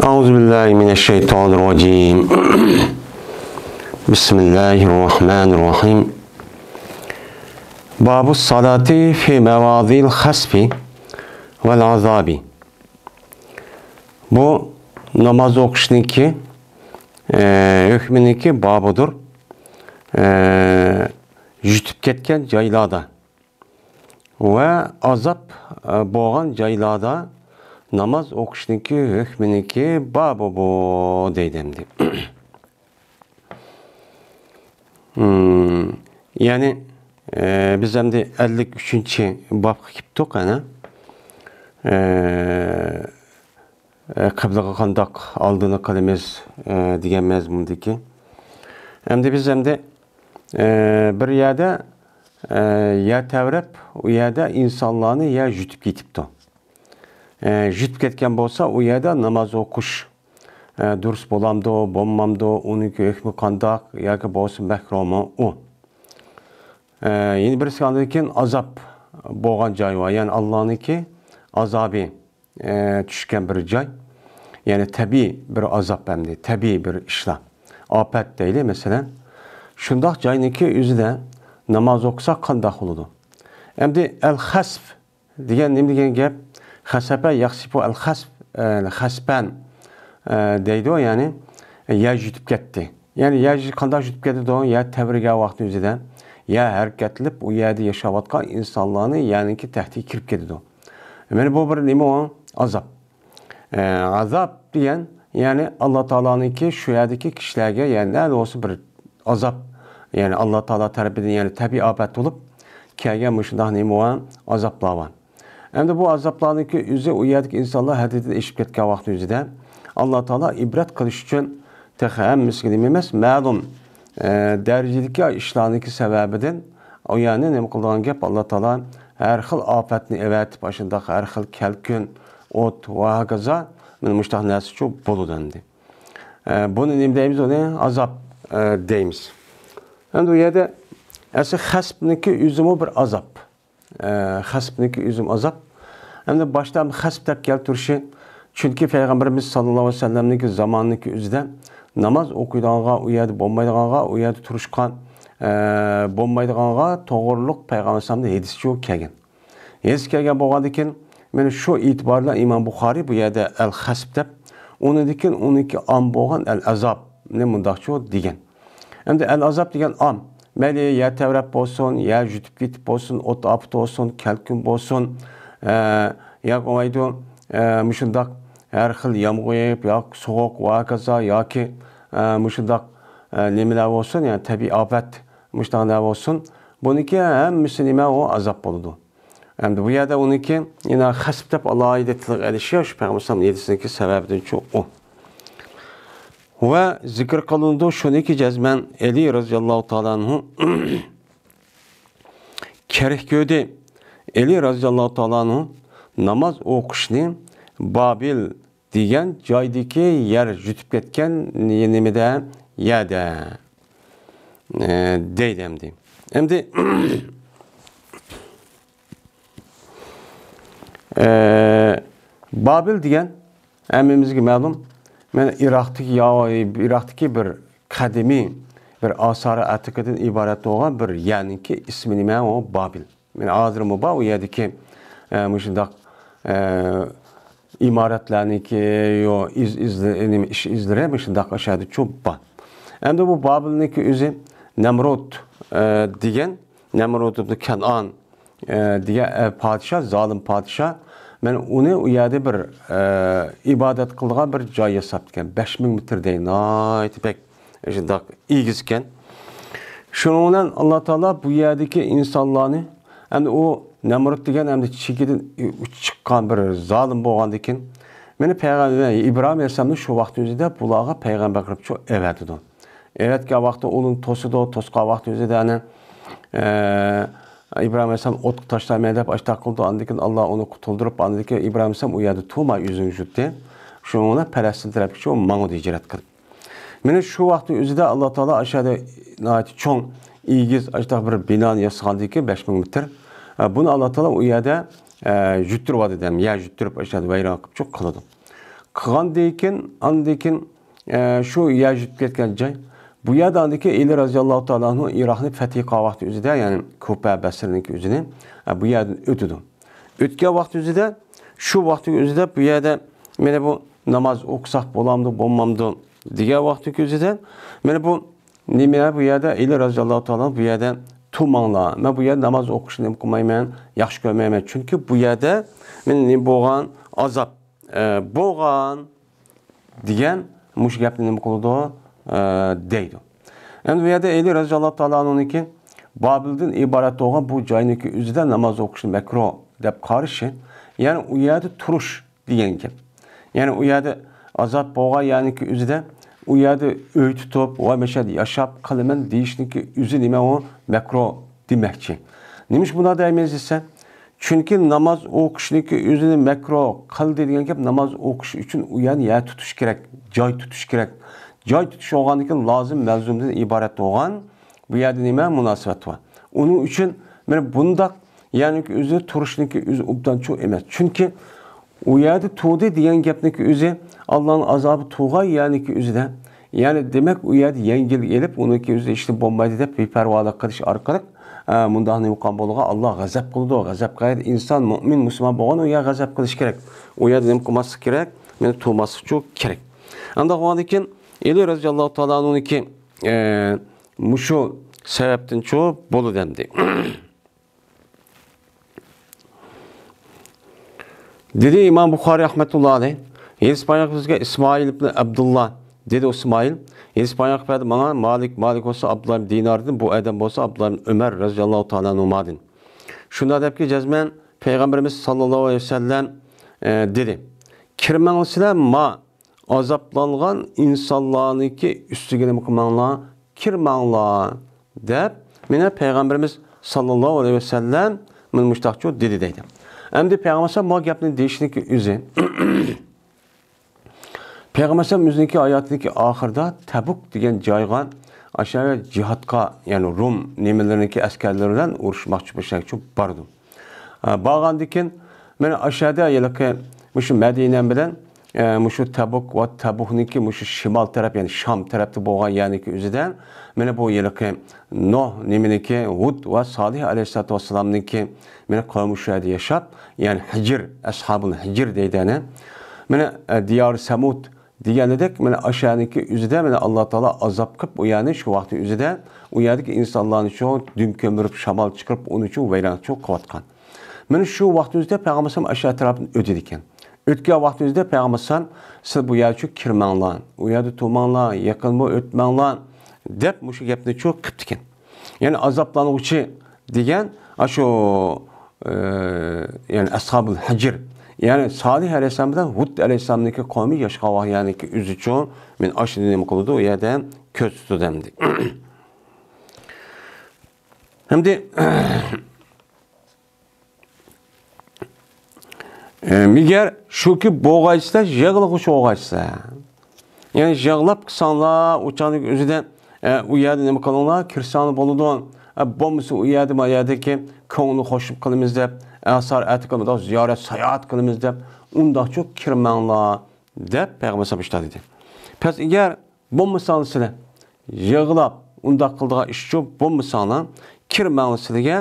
Euzubillahimineşşeytanirracim. Bismillahirrahmanirrahim. Babu salati fi mevazil hasfi vel azabi. Bu namaz okuşniki hükmüniki babudur. Jutib ketken jaylarda ve azap boğan jaylarda namaz okuşniki hükmüniki babu bu deydimdi. Yani biz hem de 53. bab kiptik ana. Kıblaga kandak aldığını kalemez diyen mezmundaki. Hem de biz hem de bir yerde ya tevrep o yerde insanlarını ya jutib ketipti. Jutib ketken bolsa o yerde namaz okuş durus bolamdı, bommamdı, onunki hükmü kandak yoki bolsa mahrumu o. Yeni birisi kandakin azap boğan joy var. Yani Allah'ınki azabı düşken bir joy. Yani tabii bir azap hem de tabii bir işler. Afet değil mesela. Şundak joyniki yüzüde namaz okusak kandak olurdu. Hem de el-hasf diyen ne diyen gap hasabe yaksipu el-hasf hasben deydi o yani ya jutib ketdi. Yani ya kandak jutib ketdi o ya tevrige vakti yüzüde ya hareketlip o yerde yaşavatkan insanlarını yani ki tehdit kirip ketdi o. Yani bu bir neymi o? Azap. Azap diyen yani Allah Teala'nın ki şu yerdeki kişilerge yani ne olsa bir azap yani Allah Teala tarafından yani tabi afet olup kelgenmişindah neymi o? Azaplar var. Hem de bu azapların ki yüzü o yerdeki insanlar hadidini eşip ketken vakti yüzüde Allah Teala ibret kılış için tekhem miskin emez ma'lum derecelik işlerindeki sebebiden o yani ne kıldığı gep Allah Teala her xil afetni evet başında her xil kelkün ot ve hakaza men müştah nasi çok bolu dendi. Bunu ne deyimiz o ne azap deyimiz. Hem de o yerde asıl hasbniki üzümü bir azap. Hasbniki üzüm azap. Hem de başta hasb tep gel turşu. Çünkü Peygamberimiz sallallahu aleyhi ve sellem'deki zamanındaki üzde namaz okuyduğuna, o yerde bombayduğuna, o yerde turuşkan bombayduğuna doğruluk Peygamberimiz'de hadis yok kelgen. Hadis kelgen boğadıkken men şu itibarla İmam Bukhari bu yerde el-hasb dep onu diken 12 am boğan el-azab ne mundakçı digen. Hem de el-azab digen am. Meli ya tevrep olsun, ya jutib ketip olsun, ot apıt olsun, kelkün olsun, ya koydu müşündak her xil yağmur ya soğuk vakaza ya ki müşündak nemeler olsun yani tabi afet müştaklar olsun. Bununki hem müslüme o azap oldu. Hem de bu yerde onunki yine hasb tep Allah'a ayetlik erişiyor. Şu Peygamber'in yedisindeki sebebden çok o. Ve zikir kılındı şuniki cezmen Ali radıyallahu ta'ala anhu kerih gördü. Ali radıyallahu ta'ala anhu namaz okuşni Babil diyen joydaki yer jutib ketken nimede yerde deydi emdi. Emdi Babil diyen emmimizge ma'lum men Irak'taki bir kadimi bir asarı atikadın ibaret olan bir yani ki ismini men o Babil. Men azrımı ba o yerdeki müşindak imaretlerini ki yo izlere müşindak aşağıda çok ba. Hem de bu Babil'in ki üzü Nemrut diyen Nemrut'un Kenan diye padişah zalim padişah men onu o yerde bir ibadet kıldığı bir joy yasaptken 5000 metre deyin ayet pek müşindak igizken şununla Allah Teala bu yerdeki insanlarını hem de o Nemrut diyen hem de çekiden çıkan bir zalim boğandıkken meni Peygamber İbrahim Aleyhisselam'ın şu vakti yüzüde bulağa Peygamber kırıp çok evet dedi. Evet ki vakti onun tosu da toska vakti yüzüde yani İbrahim Aleyhisselam ot taşlar medep açta kıldı andıkken Allah onu kutuldurup andıkken İbrahim Aleyhisselam uyardı tuğma yüzün jutte şuna Palestin tarafı çok mango hicret kıldı. Meni şu vakti yüzüde Allah Teala aşağıda nahit çok iyigiz açta bir binan yasaldı ki 5000 metre. Bunu Allah Teala o yerde jutturvadı dem. Ya jutturup aşağıda bayrağı çok kılıdı. Qığandan andan şu yajib ketgan joy. Bu yerda andaki Ali raziyallohu ta'ala anhu Iroqni fath qilgan vaqt o'zida, ya'ni Kufa Basrniki o'zini bu yerdan o'tdi. O'tgan vaqt o'zida, shu vaqt o'zida bu yerda mana bu namoz o'qisak bo'lamdi, bo'lmamdi degan vaqt o'zida mana bu nima bu yerda Ali raziyallohu ta'ala bu yerda tumanglar. Men bu yerda namoz o'qishni qilmayman, yaxshi ko'rmayman. Chunki bu yerda men nima bo'lgan azob bo'lgan degan mush gapni nima qildi deydi. Endi bu yerda Ali raziyallohu ta'ala anhuniki Babildan iborat bo'lgan bu joyniki o'zida namoz o'qishni makruh deb qarishi, ya'ni u yerda turish degan gap. Ya'ni u yerda azob bo'lgan, ya'niki o'zida u yerda uy tutib va mashad yashab qilaman deyishniki o'zi nima u makruh demakchi. Nimish buna deymiz esa? Chunki namoz o'qishniki o'zini makruh qildi degan gap, namoz o'qish uchun u yerni yer tutish kerak, joy tutish kerak. Joy tutish olgandan keyin lozim malzumdan iborat bo'lgan bu yerda nima munosabat bor. Uning uchun mana bundaq ya'ni o'zi turishniki o'zi obdancho emas. Chunki u yerda to'di degan gapniki o'zi Allohning azobi to'g'ay ya'niki o'zida. Ya'ni demak u yerda yengil elib uniki o'zi ishni bo'lmaydi deb beparvolik qilish orqali bundan nima qilgan bo'lgan Alloh g'azab qildi. G'azab qiladi inson mu'min musulmon bo'lgan u yer g'azab qilish kerak. U yerda nima qilmaslik kerak? Meni to'maslik kerak. Anda qo'ygandan keyin Ali raziyallohu ta'ala anhuniki mushu sababdan cho'p bo'ldi demdi. Dedi İmam Buxoriy rahmetullohi alayh, Yespanyak bizga İsmail ibn Abdullah dedi İsmail. Yespanyak berdi bana Malik olsa Abdullah ibn Dinar'din, bu adam olsa Abdullah ibn Ömer raziyallohu ta'ala anhumadin. Şunda debki cezmen Peygamberimiz sallallahu aleyhi ve sellem dedi. Kirmengsizler ma azaplangan insanlarniki üstüge nima qilmanglar, kirmanglar deb meni Peygamberimiz sallallahu aleyhi ve sellem men mushtaqcho dedi deydi. Endi Peygamber bu gapni deyishniki o'zi Peygamber o'ziniki hayotidagi oxirida Tabuk degan joyga aşağı cihatga, ya'ni Rum nemalarining askarlari bilan urushmoqchi bo'lishga bordi. Borgandan keyin men aşağıda yilqi shu Madina bilan mushu Tabuk va Tabukniki mushu shimol taraf, ya'ni Sham tarafda bo'lgan ya'niki o'zidan mana bu yilqi Nuh neminiki Hud va Solih alayhissalatu vassalamniki mana qavmi shu yerda yashab, ya'ni Hijr, ashabul Hijr deydani. Mana Diyar Samud deganidek mana aşağıdaki o'zida mana Alloh taolo azob qilib u ya'ni shu vaqt o'zida u yerdagi insonlarni shu dum ko'mirib, shamol chiqarib, uni uchun vayronachi qilayotgan. Mana shu vaqt o'zida Payg'ambar aşağı tarafdan o'tdi ekan. O'tgan vaqt o'zida Payg'ambar siz bu yerga kirmanglar, u yerda turmanglar, yaqinma o'tmanglar deb mushu gapni cho'q qilibdi ekan. Ya'ni azoblanuvchi degan shu ya'ni ashabul Hijr, ya'ni Solih alayhissalom bilan Hud alayhissalomniki qavmi yashqoq ya'niki o'zi uchun men ashuni nima qildi, u yerda ko'z tutdim dedi. Hamdi Migar shuki bo'g'aysa, yig'lig'ish o'g'aysa. Ya'ni yig'lab qilsanlar, o'chaniq o'zida u yerda nima qilinglar, kirsanlar bo'ladi. Bo'lmasa u yerda ma yerdagi ko'ngilni xo'shib qilamiz deb, asar atiqimda ziyorat, sayohat qilamiz deb, undoq cho'q kirmanglar deb Payg'ambar sallallohu dedi. Pes agar bo'lmasanlar sizlar yig'lab undoq qildigan ish cho'q bo'lmasanlar, kirmanglar sizlarga,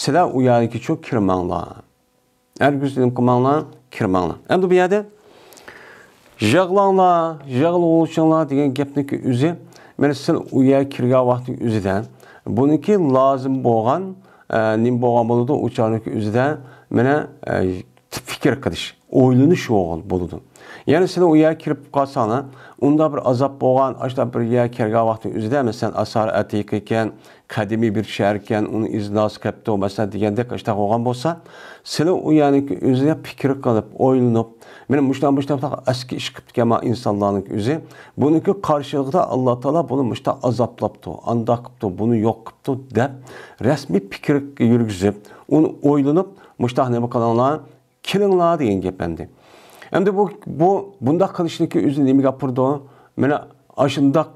sizlar u yerga cho'q kirmanglar. Ergüzlüğüm kılmanglar, kirmanglar. Endi bu yerda yig'langlar, yig'lolishinglar degan gapniki o'zi, men siz u yerga kirgan vaqtning o'zidan buniki lozim bo'lgan, nim bo'lgan bo'ladi, o'chaniki o'zidan meni fikr qilish, o'ylanish bo'ladi. Ya'ni siz u yerga kirib qolsanglar, unda bir azob bo'lgan, ashta bir yerga kirgan vaqtning o'zida, masalan, asar atiq ekan, qadimiy bir shahar ekan, uni iznos qilibdi, masalan degandek ashta bo'lgan bo'lsa, siz u yerni o'ziga fikr qilib, o'ylanib, men mushtan eski ish qilib kelgan insonlarning o'zi, buniki qarshiligida Alloh taolo buni mushta azoblabdi, anda qilibdi, buni yo'q qilibdi deb rasmiy fikr yurgizib, uni o'ylanib, mushta nima qilinglar, kelinglar degan gap endi. Endi bundaq qilishniki o'zi nimaga purdi? Meni ashundaq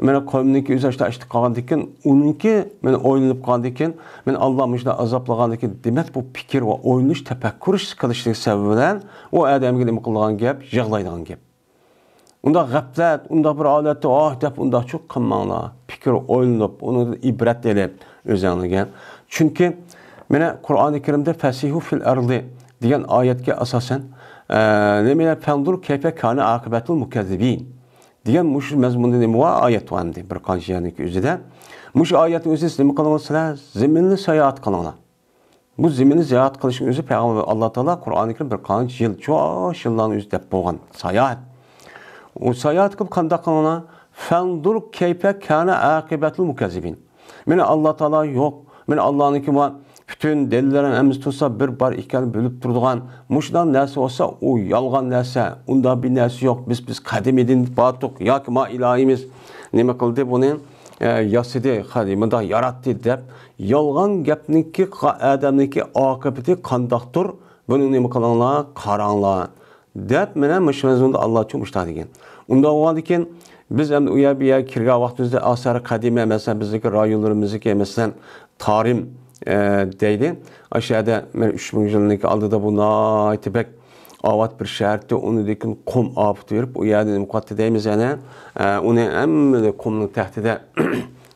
meni qavmniki o'zi ashta qolgandan keyin, uniki meni o'ylanib qolgandan keyin, men Alloh mushda azoblagandan keyin, demak bu fikr va o'ylanish, tafakkur qilishlik sababidan u odamga nima qilgan gap, yig'laydigan gap. Unda g'aflat, unda bir holatda deb unda çok qilmanglar. Fikr o'ylanib, uni ibrat elib o'zingizga. Chunki mana Qur'oni Karimda fasihu fil ardi degan oyatga asosan nima fandur kayfa kana aqibatul mukazzibin degan mush mazmunda nima oyat var bir qancha yerning o'zida. Mush oyatning o'zida nima qilasizlar? Zaminni sayohat qilinglar. Bu zaminni sayohat qilishning o'zi Payg'ambar Alloh taolo Qur'oni Karim bir qancha yil, cho'sh yillarning o'zida bo'lgan sayohat. O sayohat qilib qanday qilinglar? Fandur kayfa kana aqibatul mukazzibin. Meni Alloh taolo yo'q. Meni Allohniki bor. Bütün delillerin hemiz tutsa bir bar iken bölüp durduğun muşdan nersi olsa o yalgan nerse onda bir nersi yok biz kadim edin batuk ya ki ma ilahimiz neme kıldı bunu yasidi kadimida yarattı dep yalgan gepniki adamniki akıbeti kandaktır bunun neme kılanlar karanlar dep menen müşmezunda Allah çok müştah degen onda o diken biz hem uya bir yer kirga vaktimizde asar kadime mesela bizdeki rayonlarımızdaki mesela tarim deydi. Aşağıda 3000 yıllık aldıda bu naitibek avat bir şehirde onu dikin kum afet verip o yerde mukaddes deyimiz yani onu hem kumun tehdide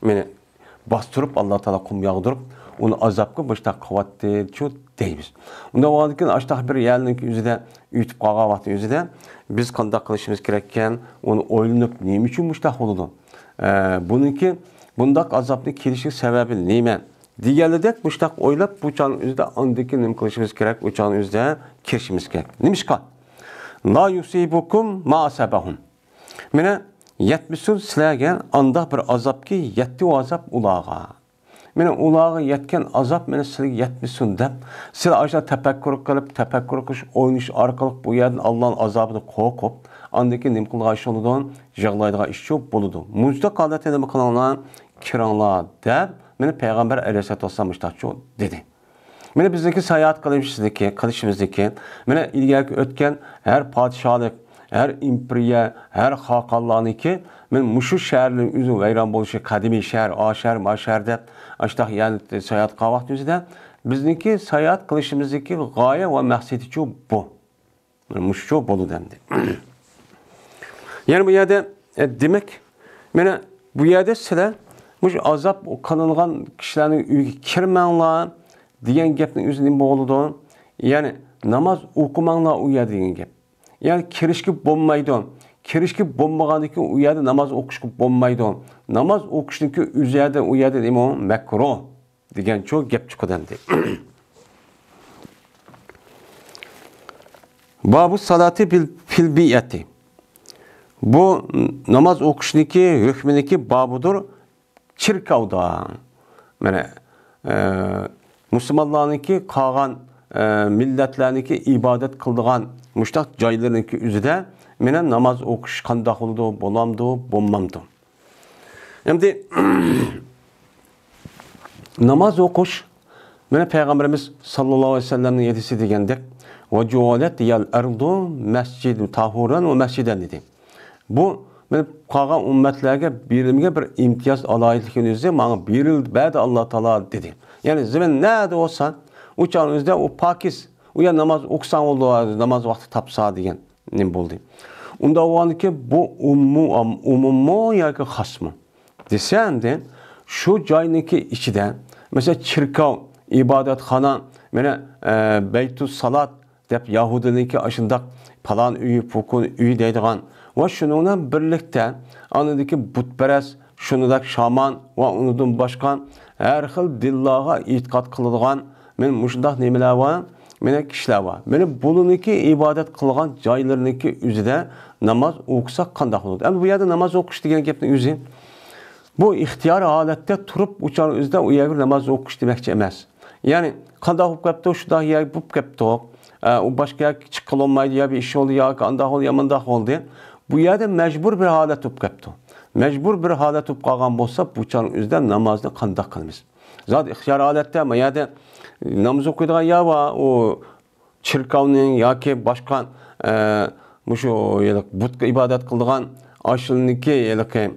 beni bastırıp Allah Teala kum yağdırıp onu azapkı başta kuvvetli çok deyimiz. Onda o dikin aşağı bir yerlik yüzüde ütüp kağa vakti yüzüde biz kandak kılışımız gerekken onu oylanıp neyim için müştak oldu. Bununki bundak azaplı kilişik sebebi neymen? Diğerledek müştak oylap bu çağın üzerinde andaki nim kılışımız gerek, bu çağın üzerinde kirişimiz gerek. Nimişka? La yusibukum ma asabahum. Mene yetmisun sizlerge anda bir azap ki yetti o azap ulağa. Mene ulağa yetken azap mene sizlerge yetmisun dep. Sizler aşağı tefekkür kılıp, tefekkür kış, oynuş arkalık bu yerden Allah'ın azabını kokup, andaki nim kılığa iş oluduğun, jağlaydığa iş çok boludu. Mucda kadete nimi kılanlar, kiranlar dep. Mene Peygamber Aleyhisselatü Vesselam müştakçı dedi. Mene bizdeki sayahat kılışımızdaki, mene ilgili ötken her padişahlık, her imperiya, her hakallarını ki, mene muşu şehirlerin üzü veyran boluşu, kadimi şehir, a şehir, ma şehirde, açtaq yani sayahat kavakt yüzüde, bizdeki sayahat kılışımızdaki gaye ve maksidi çoğu bu. Mene muşu çoğu bolu dendi. Yani bu yerde demek, mene bu yerde sizler, muş azap kanılgan kişilerin üyü kirmenla diyen gepnin üzerinde boğuludu. Yani namaz okumanla uyar diyen gep. Yani kirişki bombaydı. Kirişki bombagandaki uyardı namaz okuşki bombaydı. Namaz okuştaki üzerinde uyardı değil mi o? Mekruh diyen çok gep çıkıdandı. Babu salati fil biyeti. Bu namaz okuştaki hükmündeki babudur. Çirkavda, yani Müslümanlarınki kalan milletlerindeki ibadet kıldığan müştak caylarınki üzüde menen namaz okuş kandak oldu, bolamdı, bommamdı. Şimdi namaz okuş, menen Peygamberimiz sallallahu aleyhi ve sellem'in yedisi degendek ve cualet diyal erdu mescidu tahuran ve mesciden dedi. Bu ben kalan ümmetlerge birimge bir imtiyaz alayetliğinizde bana biril ba'de Allah Teala dedi. Yani zaman nerede olsa uçağınızda o pakiz, o ya namaz okusan oldu, namaz vakti tapsa diyen ne buldu. Onda o an ki bu umummu ya ki has mı? Desem de şu cayniki içinde mesela çirkav, ibadethana, mene beytus salat dep Yahudininki aşındak falan üyü, fukun üyü deydiğen ve şununla birlikte anadaki butperest, şunudak şaman ve unudun başkan her xil dillaha itiqat kıldıgan men muşundaq nemeler var, mene kişiler var. Mene buluniki ibadet kılgan caylarınki üzide namaz okusak kandak olur. Yani bu yerde namaz okuş degen gepnin üzü bu ihtiyar halette turup uçan üzde uyarı namaz okuş demekçe emas. Yani kandak okup kepti, şudak yer bup kepti o başka yer çıkıl olmaydı ya bir iş oldu ya kandak oldu ya mandak oldu. Bu yerde mecbur bir halet tup kepti. Mecbur bir halet tup kalgan bolsa uçan üzde namazda kandak kılmız. Zaten ihtiyar halette ama ya da namaz okuyduğun ya var o çirkavının ya ki başkan şu but ibadet kıldığın aşılınki ya ki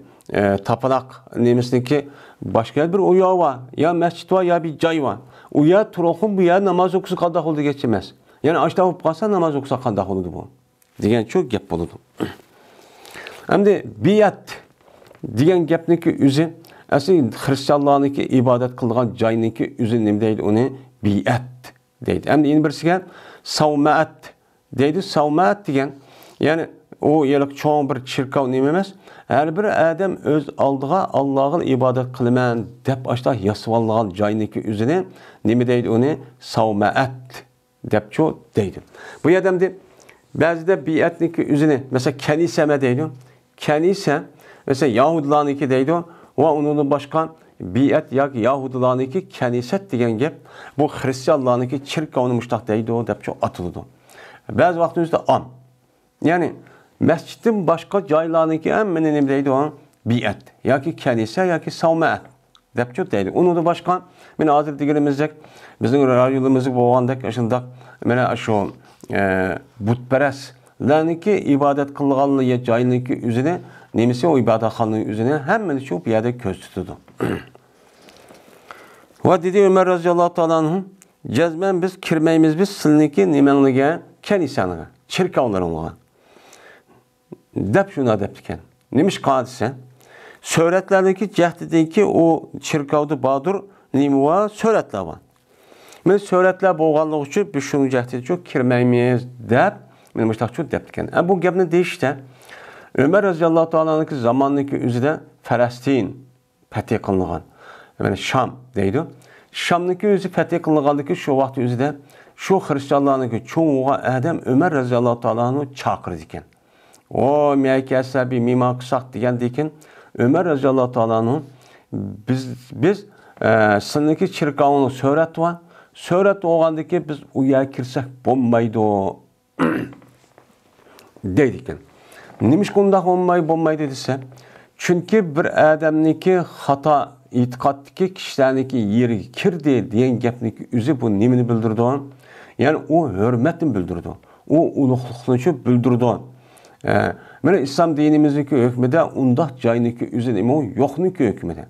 tapınak nemesindeki başka bir uyağı var. Ya mescid var ya bir cay var. Uyağı turokun bu yer namaz okusu kandak oldu geçemez. Yani açta okup kalsa namaz okusa kandak oldu bu. Diyen çok gep oldu. Endi biyat degan gapniki o'zi asli xristianlarniki ibodat qilgan joyniki o'zi nima deydi uni biyat deydi. Endi yana birisiga savmaat deydi. Savmaat degan ya'ni o yalik çoğun bir çirkav nima emas. Her bir adam öz aldığa Allah'ın ibadet kılman dep açta yasvallan joyniki o'zini nima deydi uni savmaat dep ço deydi. Bu adamda ba'zida biyatniki o'zini mesela kanisame deydi. Kanisa mesela Yahudilarniki deydi ve onun başka biyat yoki Yahudilarniki kanisat degan gap bu Hristiyanlarniki çirkavni mushtaq deydi dep ço atıldı. Bazı vaqtimizda an. Yani mescidin başka joylarniki hammani nima deydi o biyat yoki kanisa yoki savmaat dep ço deydi. Onu da başka men hozir deganimizdek bizning rayonimizda bo'lgandek shundoq mana shu butparastlarniki ibodat qilganligi joyniki o'zini nemisi o ibodatxonaning o'zini hammani shu bu yerda ko'z tutadi. Va dedi Ömer roziyallohu taolo anhu jazman biz kirmaymiz biz sizniki nimanliga kanisaniga chirkovlaringga deb shuna debdikan. Nimish qadisa suratlardagi jahdidagi o chirkovda bodur nima va suratlar bor. Men suratlar bo'lganligi uchun biz shuni jahdida çok kirmaymiz deb men mushtaqchu debdikan. Bu gapni deyishda Ömer roziyallohu taoloning zamonidagi o'zida Falastin fath qilingan. Yani Şam deydi. Şamniki o'zi fath qilinganligi shu vaqt o'zida shu xristianlarniki cho'ng'a adam Ömer roziyallohu taoloni chaqirdi ekan. O miyaki asabi mima qısaq degandekin Ömer roziyallohu taoloni biz sizniki chirkovni surat va surat olgandiki biz u yerga kirsak bo'lmaydi deydi ekan. Nimiş bundaq bo'lmaydi desa, chunki bir odamniki xato e'tiqoddagi kishilarniki yeriga kirdi degan gapniki o'zi bu nimani bildirdi? Ya'ni u hurmatni bildirdi. U ulug'likni bildirdi. Mana islom dinimizdagi hukmida undaq joyniki o'zi nima yo'qniki hukmida.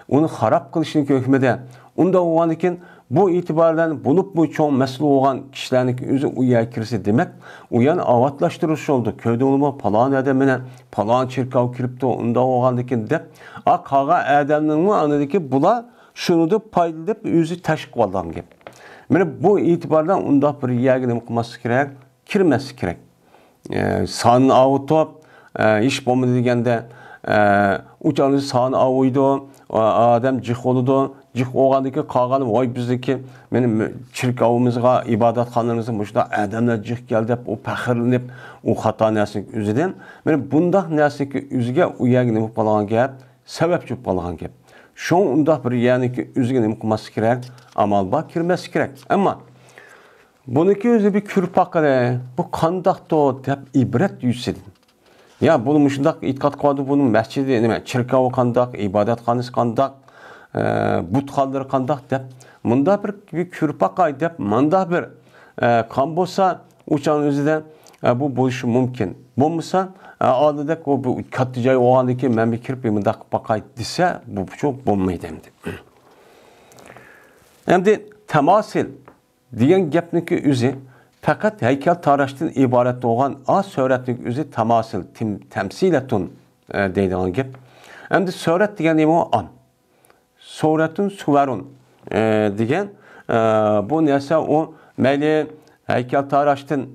Uni xarob qilishniki hukmida. Unda o'g'anikin bu e'tibordan bo'lib bu cho'ng mas'ul bo'lgan kishilarniki o'zi u yerga kirsa demak, u yana avatlashtirish oldu. Köyde olma falan adamına falan çirkav kiripti unda o'g'andikin deb, qolgan adamning anadaki bula shuni deb paylayib o'zi tashib olgan gap. Mana bu e'tibordan unda bir yerga nima qilmaslik kerak, kirmaslik kerak. Sonni avutib, ish bo'lmadi deganda uçanızı sahne avuydu, adam cih oludu, cih oğandaki qağanı, vay bizdeki benim çirkavımızga, ibadatxanamızga muşda adamlar cih geldi, o pəxirlenip, o xata nəslik üzüden. Benim bundaq nəslik üzüge uyaq nemi balağan gap, sebep çok balağan gap. Şun undaq bir yani ki üzüge nemi qılması gerek, amal bak kirmesi gerek. Ama bununki özü bir kürpaqı, bu qandaqdı o dep ibret yüzsedin. Ya bunun müşundaq itiqat qiladi bunun məscidi, nima, çirkavi qandaq, ibodatxonasi qandaq, butxonlari qandaq deb, munda bir kürpaqay deb, munda bir qan bo'lsa, o'shaning o'zida bu bo'lishi mumkin. Bo'lmasa, oldida bu katta joy bo'lgandan keyin men bir kirib bunda qilpaqay desa, bu çok bo'lmaydi endi. Endi tamasil degan gapniki o'zi fakat heykel taraştın ibaret olan az suratning o'zi tamasil, temsiletun deydigan gap. Endi surat degan nima an. Suratun suvarun degan bu narsa o mayli heykel taraştın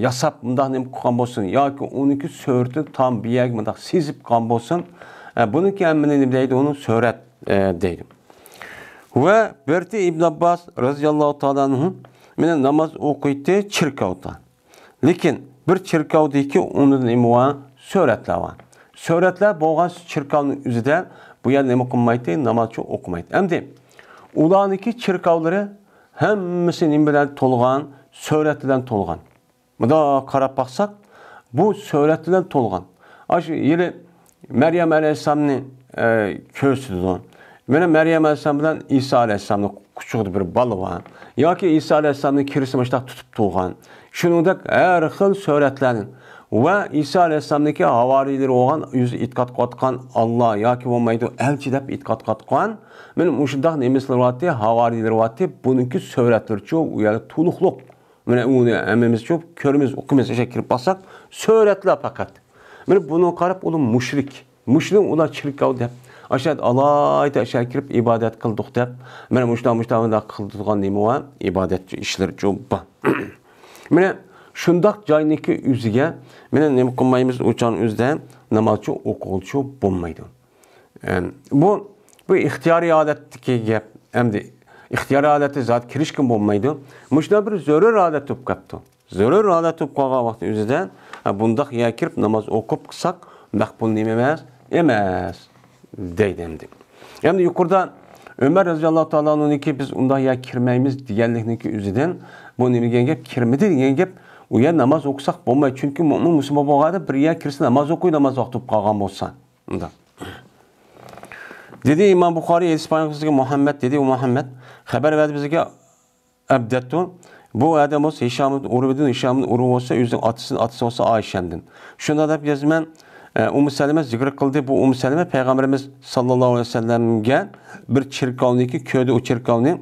yasab mundaq nima qilgan bo'lsin yoki uniki surati tam bir yerga mundaq sezib qolgan bo'lsin, buniki hammani nima deydi, uni surat deydi. Ve Berti İbn Abbas radhiyallohu ta'ala anhu meni namaz o'qiydi chirkovda. Lekin bir chirkovdagi uni nima suratlar bor. Suratlar bo'lgan chirkovning o'zida bu yer nima qilmaydi, namozchi o'qimaydi. Endi ularniki chirkovlari hammasi nima bilan to'lgan, surat bilan to'lgan. Bunda qarab baqsak, bu surat bilan to'lgan. Aşı yili Meryem alayhisolamni ko'rsatdi. Mana Meryem alayhisolam bilan İsa alayhisolamni kuchug'ida bir bola bor. Yoki İsa alayhisolamni kirisi mashtaq tutib turgan. Shuningdek har xil suratlarning va İsa alayhisolamniki havoriylar bo'lgan, o'zi e'tiqod qotgan Alloh yoki bo'lmaydi elchi deb e'tiqod qotgan. Mana shundaq nemislar bo'lyapti, havoriylar bo'lyapti. Buniki suratlarcha u yerda to'liqliq. Mana uni hammamiz ko'p ko'rimiz, o'qimiz o'sha kirib qolsak, suratlar faqat. Meni bunu qarab ular mushrik. Mushrik ular chirkov deb. Aşad alayda aşağı kirib ibadet qildik deb. Meni mushta qildigan nima va ibodatchi ishlar jo'ba. Meni shundaq joyniki o'ziga meni nima qilmaymiz o'chan o'zda namozchi o'quvchi bo'lmaydi. Bu ixtiyoriy odatdagi gap. Endi ixtiyoriy odatga zot kirishkin bo'lmaydi. Mushta bir zarur odat bo'lib qolibdi. Zarur odat bo'lib qolgan vaqt o'zida bundaq ya kirib namoz o'qib qilsak maqbul nima emas deydi endi. Endi yuqorida Ömer radhiyallohu ta'ala anhuniki biz unda ya kirmaymiz deganlikniki o'zidan bu nima degan gap kirmidi degan gap u yer namoz o'qisak bo'lmaydi. Chunki mu'min musulmon bo'lganda bir yer kirsa namoz o'qiy namoz o'qib qolgan bo'lsa. Unda. Dedi İmam Buxoriy Ispaniyasiga Muhammad dedi u Muhammad xabar berdi bizga abdattu bu adam olsa Hişam'ın Urvedin Hişam'ın Urve olsa o'zining otasi olsa Ayşe'ndin. Shunda deb yazman Seleme zikr qildi. Bu Seleme Peygamberimiz sallallohu alayhi vasallamga bir chirkovniki köyde o chirkovni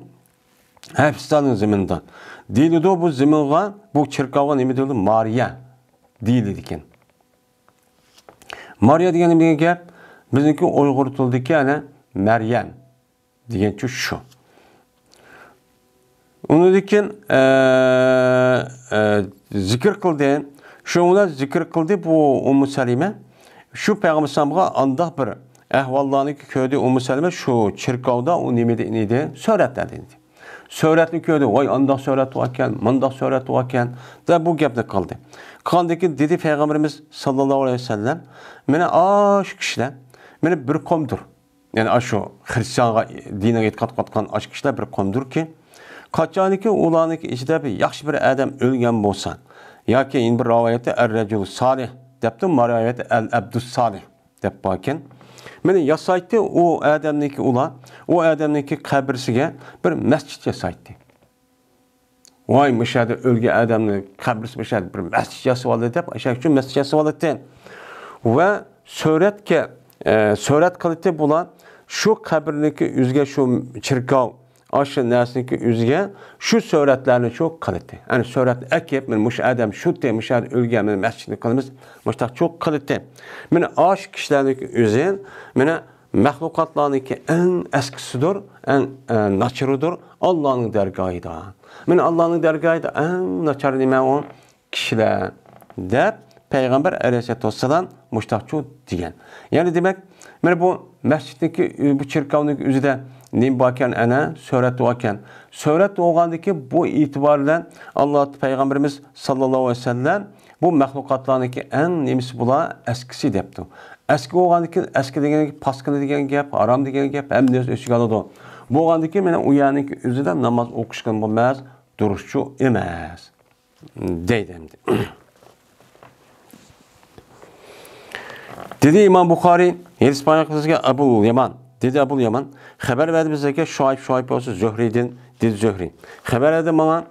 hafistonning ziminda. Deyildi bu ziminga bu chirkovga nima deyildi? Mariya deyildi ekan. Mariya degan nima degan gap? Bizniki Uyg'ur tilidagi ana Maryam degancha shu. Undan zikr qildi. Şunlar zikr qildi bu Seleme. Şu Peygamberimize andaq bir ahvallarını köyde Seleme şu çirkavda o neydi? Söyletlerdi. Söyletli köyde vay andaq söylet varken, mandaq söylet varken da bu gapda kaldı. Kaldı ki dedi Peygamberimiz sallallahu aleyhi ve sellem mene aş kişiler mene bir komdur. Yani aşu Hristiyan dine qatqan aş kişiler bir komdur ki qaçaniki ulaniki içinde bir yaxşı bir adam ölgen bolsa yoki bir rivoyatda ar-rajul solih debdi, rivoyatda al-abdus solih deb bakin. Meni yasaytdi o adamniki ular, o adamniki qabrisiga bir masjid yasaytdi. Vay mishada o'lgan adamni qabrisi mishada bir masjid yasavoldi deb, o'sha uchun masjid yasavoldi. Va surat qildi bular shu qabrniki o'ziga shu chirkov aşı nəsniki üzgə şu suratlarını çok qildi. Yani surat akib men muş adam şu demiş ölgən men məscidni qılmız müştaq çok qildi. Men aş kişilərniki özün mena məxluqatlarniki ən əskisidir, ən naçırıdır Allah'ın dərgahıda. Men Allah'ın dərgahıda ən naçar nima o kişilər deb Peygamber Aleyhisselatü Vesselam müştaq çok degan. Yani demek men bu məscidniki bu çirkavniki özüdə nim bakan ana surat okan. Surat olgandaki bu itibarla Allah Peygamberimiz sallallahu aleyhi ve sellem bu mahlukatlarniki en nemisi bula eskisi depti. Eski olgandaki eski degen paskını degen gap, aram degen gap hem de ösüge aladı. Bu olgandaki mena uyaniki özüden namaz okuşkan bulmaz, duruşçu emez. Deydemdi. Dedi İmam Buxoriy, İspanya'daki Ebu Yaman. Dedi Ebu Yaman, haber verdi bize ki Şuayb olsa Zöhri'den, dedi Zöhri. Haber verdi bana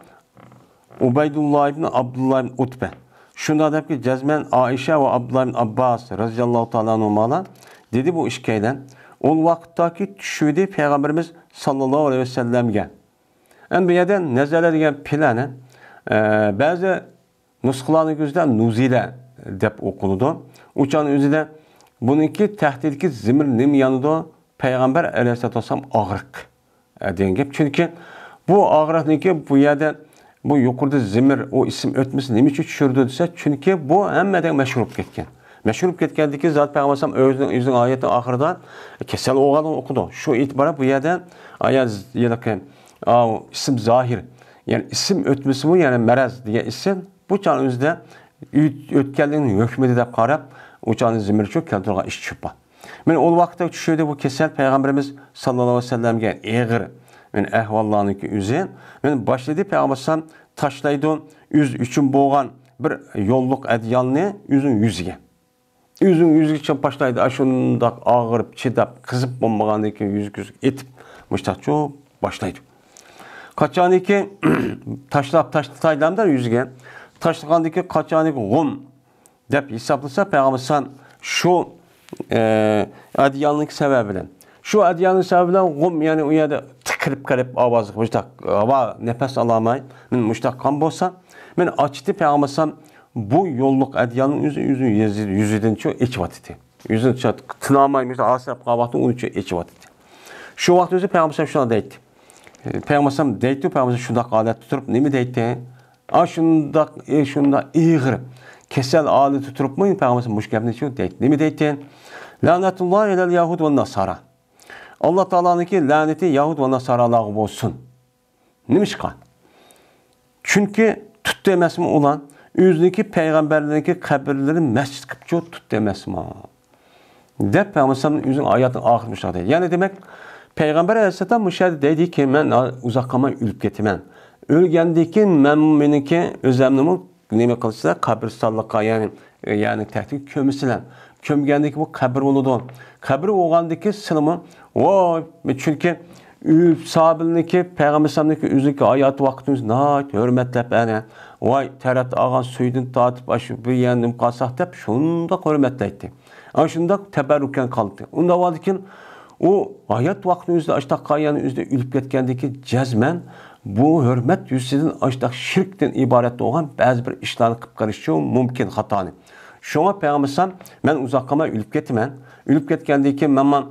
Ubeydullah ibn Abdullah ibn Utbe. Şunda da ki cezmen Aişe ve Abdullah ibn Abbas radıyallahu ta'ala anhumala dedi bu işkeyden. O vakittaki düşüydü Peygamberimiz sallallahu aleyhi ve sellem'ge. En bir yerden nezele diyen planı bazı nusklarını gözden Nuzile dep okuludu. Uçan özüde bununki tehdidki zimir nim yanıda Peygamber Aleyhisselatü Vesselam ağırlık diyen. Çünkü bu ağırlık bu yerde bu yukarıda zimir o isim ötmesi nemi için düşürdü ise çünkü bu hemmeden meşhur ketken. Meşhur ketkendeki zat Peygamber Aleyhisselam özünün ayetin ahırda kesel oğlanı okudu. Şu itibara bu yerde ayet yedeki isim zahir yani isim ötmesi bu yani meraz diye isim bu çağınızda ötkenliğinin hükmeti de qarab uçağın zimir çok keltirgan iş çıpa. Men o vakitte düşürdü bu kesel Peygamberimiz sallallahu aleyhi ve sellem'ge eğir men ahvallarınki üzün. Men başladı Peygamber taşlaydı yüz üçün boğan bir yolluk adyanını yüzün yüzüge. Yüzün yüzüge için başlaydı. Aşındak ağırıp, çidap, kızıp bombağandaki yüzük etip müştak çok başlaydı. Kaçaniki taşlaydı yüzüge. Taşlayandaki kaçaniki gum dep hesaplasa Peygamber şu adyanlık sebebiyle. Şu adyanlık sebebiyle gum yani o yerde tıkırıp karıp avazlık müştak hava nefes alamay men müştak kan bolsa men açtı Peygamber bu yolluk adyanın yüzüden çok içvatidi. Yüzüden çok tınamaymış, asrap qavatı onun için içvatidi. Şu vaxt özü Peygamber şuna deydi. Peygamber deydi, Peygamber şunda adet tuturup nemi deydi? Şunda iğir, kesel adet tuturup mu? Peygamber muş gəbini çok deydi. Nemi deydi? Lanetullah elel Yahud ve Nasara. Allah Teala'nın ki laneti Yahud ve Nasaralığı olsun. Nimişka? Çünkü tut demesmi olan, yüzdeki peygamberlerdeki kabirlerin mescid kıpçı tut demesmi. Dep Peygamber'in yüzün ayatın ahırmışlar deyil. Yani demek Peygamber Aleyhisselam müşahede dedi ki ben uzakama ülüp getimem. Ölgendeki meniki özlemnimi neme kılışsa kabirsallığa yani tehdit kömüsülen. Kömgendeki bu kabir oludu. Kabir oğandaki sınımı o çünkü sahabilindeki Peygamber'indeki yüzdeki ayatı vaktimiz nait hürmetlep yani vay terat ağan suydun tatıp aşı bir yendim kalsak dep şunda hürmetleydi. Şunda teberrüken kaldı. Onda vardı ki o hayat vaktimizde açtak kayanın yüzde ülüp getkendeki cezmen bu hürmet yüzünden açtak şirkten ibaret olan bazı bir işlerini kıpkarışıyor mümkün hatanı. Şuna Peygamber ben uzakama ülüp getmen, ülüp getkendeki memman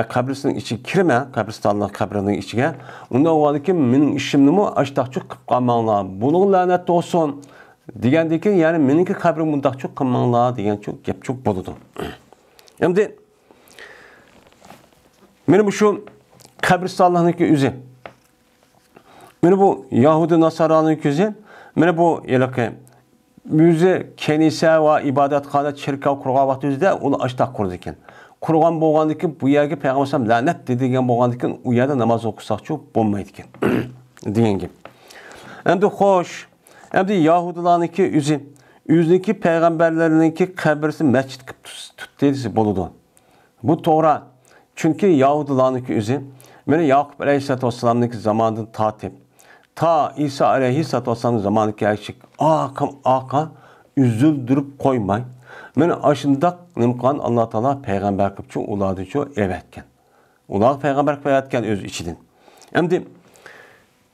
kabrisinin içi kirme, kabristanlık kabrinin içine. Onda o vardı ki benim işimimi açtak çok kıpkamanla. Bunun lanet olsun. Degендeki yani meniki kabrim bunda çok kıpkamanla degen çok gep çok boludu. Şimdi benim bu şu kabristanlığındaki yüzü. Benim bu Yahudi Nasara'nın yüzü. Benim bu yelake yüzü kenise ve ibadetkane çirkav kurgan vakti yüzde onu açtak kurdu iken. Kurgan boğandaki bu yerge Peygamber lanet dediğin boğandaki o yerde namaz okusak çok bulmaydı iken. Diyen gibi. Hem de hoş. Hem de Yahudiler'ınki yüzü. Yüzdeki peygamberlerinki kabirisi mescid tut dedisi boludu. Bu doğru. Çünkü Yahudiler'ınki yüzü. Beni Yakup Aleyhisselatü Vesselam'daki zamanında tatip. Ta İsa Aleyhisselatü Vesselam'ın zamanındaki gerçek. Aka üzüldürüp koymay. Beni aşında nimkan Allah Teala peygamber kıpçı uladı çoğu evetken. Uladı peygamber kıpçı öz içidin. Hem de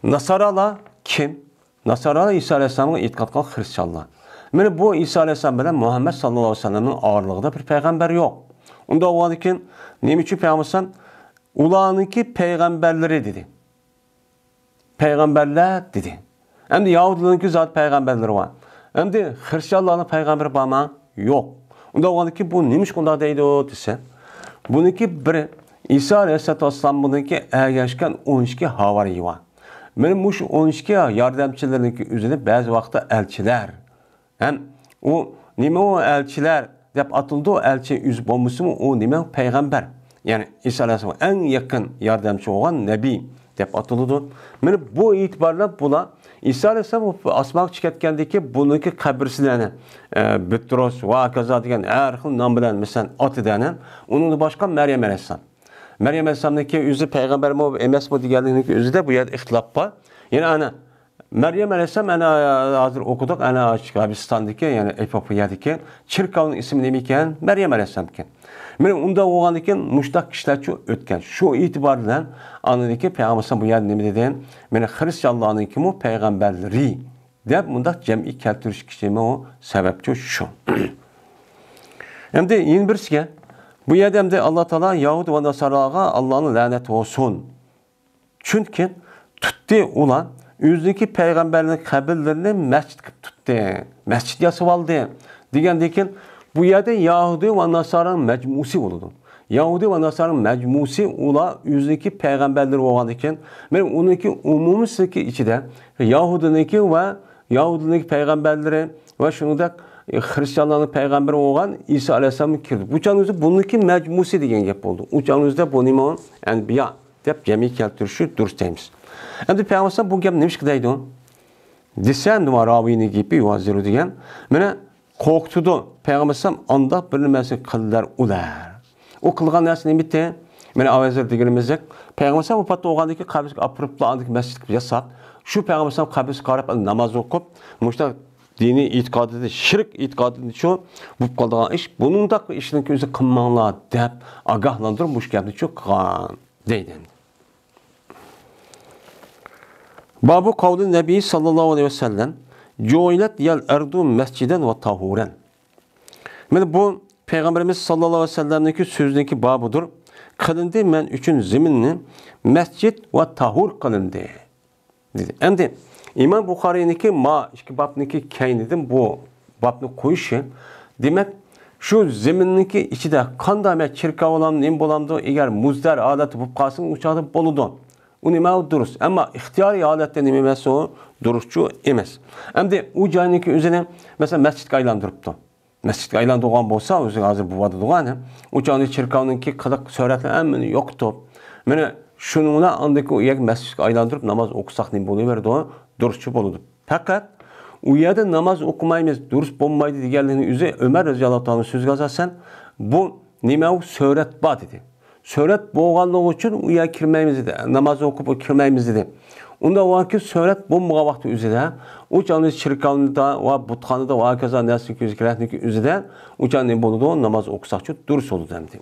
Nasaralar kim? Nasaralar İsa Aleyhisselam'ın itikadkan Hristiyanlar. Yani bu İsa Aleyhisselam bilen Muhammed sallallahu aleyhi ve sellem'in ağırlığında bir peygamber yok. Onda o vardı ki neymişi Peygamber ulağınınki peygamberleri dedi. Peygamberler dedi. Hem de Yahudilerinki zat peygamberleri var. Hem de Hristiyanların peygamberi bana yok. Onda o vardı ki bu neymiş kunda deydi o dese. Bununki biri İsa Aleyhisselatü Vesselam bununki ergeçken 12 havari var. Benim bu 12 yardımcılarınki üzerinde bazı vakti elçiler. Hem o nime o elçiler dep atıldı o elçi yüz bombusu mu o nime peygamber. Yani İsa Aleyhisselam en yakın yardımcı olan nebi dep atıldı. Yani bu itibarla bula İsa Aleyhisselam asmak çıkartkendeki bununki kabirsilerini Bitros ve kaza diyen erhil nam bilen mesela atı denen onun başka Meryem Aleyhisselam. Meryem Aleyhisselam'daki yüzü peygamber mi emes mi diğerlerindeki yüzü de bu yer ihtilaf var. Yani ana Meryem Aleyhisselam ana hazır okuduk ana Arabistan'daki yani Etiyopya'daki Çirkav'ın ismi neyken Meryem Aleyhisselam iken. Benim onda oğlan iken müştak kişiler çok ötken. Şu itibarla anladaki Peygamber bu yer ne dediğin beni Hristiyanlığın ki mu peygamberleri de bunda cem'i keltürüş kişime o sebepçi şu. Hem de yeni bir şey bu yerde Allah Teala Yahudi ve Nasara'a Allah'ın lanet olsun. Çünkü tuttu olan yüzdeki peygamberlerin kabirlerini mescid tuttu. Mescid yası aldı. Digendeki bu yerde Yahudi ve Nasara'nın mecmusi oldu. Yahudi ve Nasara'nın mecmusi ola yüzdeki peygamberleri olan iken benim onunki umumi seki içinde Yahudi'ninki ve Yahudi'ninki peygamberleri ve şunu da Hristiyanların peygamberi olan İsa Aleyhisselam'ı kirdi. Bu canınızda bununki mecmusi diyen yap oldu. Bu canınızda bu nimon enbiya dep cemi keltürüşü durstaymış. Hem de Peygamber bu gep neymiş ki deydi o? Desen var ravini gibi yuvaziru diyen. Mene korktudu. Peygamber anda bilinmesi kıllar ular. O kılgan neresi ne bitti? Mene avazir diyelimizde. Peygamber bu patta oğandaki kabris apırıpla andaki mescid yasap. Şu Peygamber kabris karab namaz okup muşta dini itikadı, şirk itikadı şu bu kaldığı iş. Bunun da işinin közü kımmanla dep agahlandırmış geldi çok kan deydi. Babu kavli Nebi sallallahu aleyhi ve sellem Joylat yel erdu mesciden ve tahuren. Mana bu Peygamberimiz sallallahu aleyhi ve sellem'deki sözdeki babıdır. Kılındı men üçün zeminni mescid ve tahur kılındı. Dedi. Endi İmam Bukhari'ninki ma iki babniki kaynidim bu babni koyuşu. Demek şu zeminniki içinde kanda me çirka olan nem bolamdı eğer muzdar aleti bu kalsın uçağı boludu. O nima durus. Ama ihtiyari aletten emesi o duruşçu emes. Endi o caniki üzerine mesela mescid aylandırıptı. Mescid aylandırılan bolsa özü hazır bu vadı doğan. O canı çirkavninki kılık söhretler emmini yoktu. Mene şununla andaki o yak mescid aylandırıp namaz okusak nem boluverdi o duruşçu boludu. Fakat o yerde namaz okumayımız durus bulmaydı diğerlerinin üzeri Ömer Radıyallahu anh'ın söz gazasen bu nima söhret bat idi. Söhret boğanlığı için uya kirmeyimiz dedi. Namaz okup kirmeyimiz dedi. Onda var ki söhret bomba vakti üzere o canlı çirkanlıda ve butxanıda ve kaza nesli gözükürətniki üzere o canlı boludu namaz okusak çok durus oldu demdi.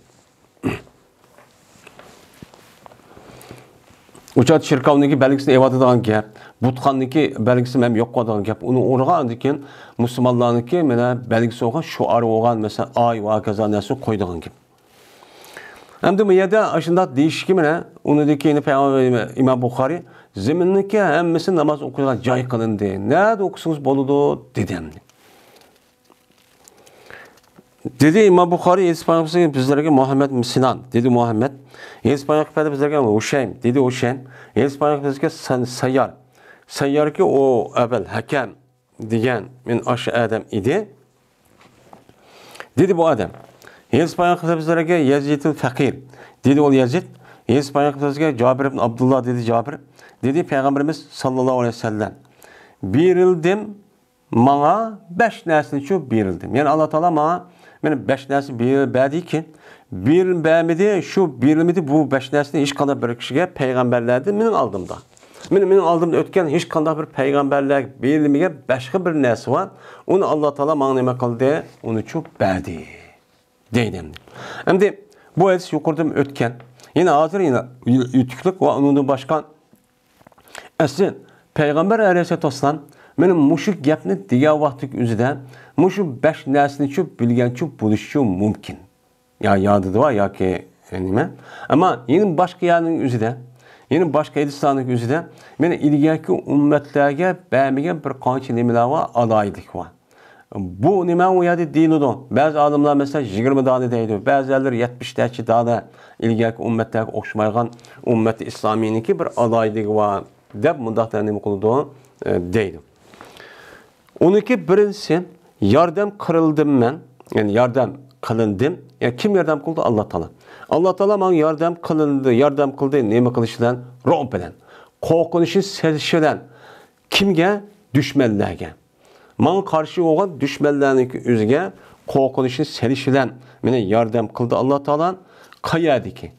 Uçat çirkavniki belgisini evadıdığın gap, butxanniki belgisini hem yok koyduğun gap. Onu oraya andikken Müslümanlarınki belgisi olan şu arı olan mesela ay ve kaza nesli koyduğun gap. Hem de bu yerde aşında değişiki onu da ki Peygamber İmam Bukhari zeminniki hemmesi namaz okuyan cay kılındı. Nerede okusunuz boludu dedim. Dedi İmam Bukhari İspanyol bizlerge Muhammed Sinan dedi Muhammed. İspanyol bizlerge Uşeym dedi Uşeym. İspanyol bizlerge Sayyar. Sayyar ki o evvel hakem diyen min aşı adam idi. Dedi bu adam. İspanyol bizlerge Yazid'ül Fakir dedi ol Yazid. İspanyol bizlerge Cabir ibn Abdullah dedi Cabir. Dedi Peygamberimiz sallallahu aleyhi ve sellem. Birildim bana 5 nesli şu birildim. Yani Allah Teala bana benim 5 nesli bildi ki bir beğenmedi şu birilmedi bu 5 nesli hiç kadar bir kişiye peygamberlerdi benim aldığımda. Benim aldığımda ötken hiç kadar bir peygamberler birilmeye başka bir nesli var. Onu Allah Teala bana nime kıldı onu çok beğendi. Deydim. Hem de bu hadis yukarıda ötken yine hazır yine ütüklük ve onun başkan Asli Peygamber Aleyhisselatü Vesselam benim muşuk gapni diğer vaktik üzerinde muşuk 5 neslini çok bilgen çok buluşu mümkün. Ya yadıdı var ya ki nime. Ama yine başka yerinin üzerinde yine başka edistanlık üzerinde beni ilgili ümmetlerge beğenmeyen bir kançı nimeler var adaylık var. Bu nime uyadı değil o. Bazı adamlar mesela 20 tane deydi. Bazıları 70 tane daha ilgili ümmetlerge okşamayan ümmet-i İslami'ninki bir adaylık var. Deb mundaqlarını nima qildi deydi. Oniki birincisi yardım kırıldım ben. Yani yardım kılındım. Yani kim yardım kıldı? Allah Teala. Allah Teala bana yardım kılındı. Yardım kıldı. Nima qilishdan? Rob bilan. Qo'rqinishni sezishidan. Kimga? Düşmanlarga. Bana karşı olan düşmanlarniki o'ziga qo'rqinishni sezishidan meni yardım kıldı Allah Teala. Qayerdiki?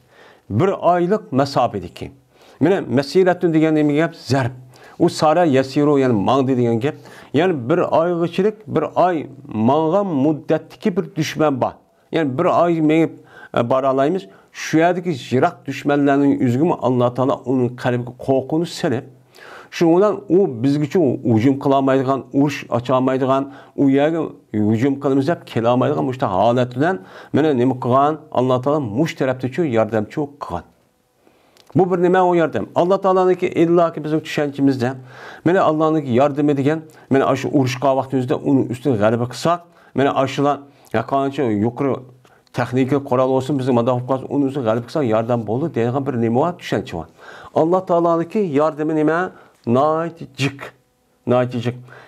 Bir aylık mesafedeki. Mene mesiretün degan nima gap? Zarb. U sara yasiru yani mangdi degan gap. Yani bir ayg'ichilik, bir ay mang'an muddatdagi bir dushman bor. Yani bir ay mengib bora olamiz. Shu yerdagi yiroq dushmanlarning o'ziga Alloh taolo uning qalbiga qo'rquvni silib, shu bilan u bizgacha hujum qila olmaydigan, urush ocha olmaydigan, u yerga hujum qilamiz deb kela olmaydigan mushta holat bilan mana nima qilgan? Alloh taolo mush tarafdachi yordamchi qilgan. Bu bir nima o yardım. Allah Teala'nınki illaki bizim düşüncemizde. Mene Allah'ınki yardım edigen, mene aşı uruşqa vaqtimizde onun üstüne galiba kısak, mene aşılan yakanca yukarı texniki kural olsun bizim adamımız onun üstüne galiba kısak yardım bolu deyilgan bir nima var, düşünce var. Allah Teala'nınki yardımı nima? Naicik.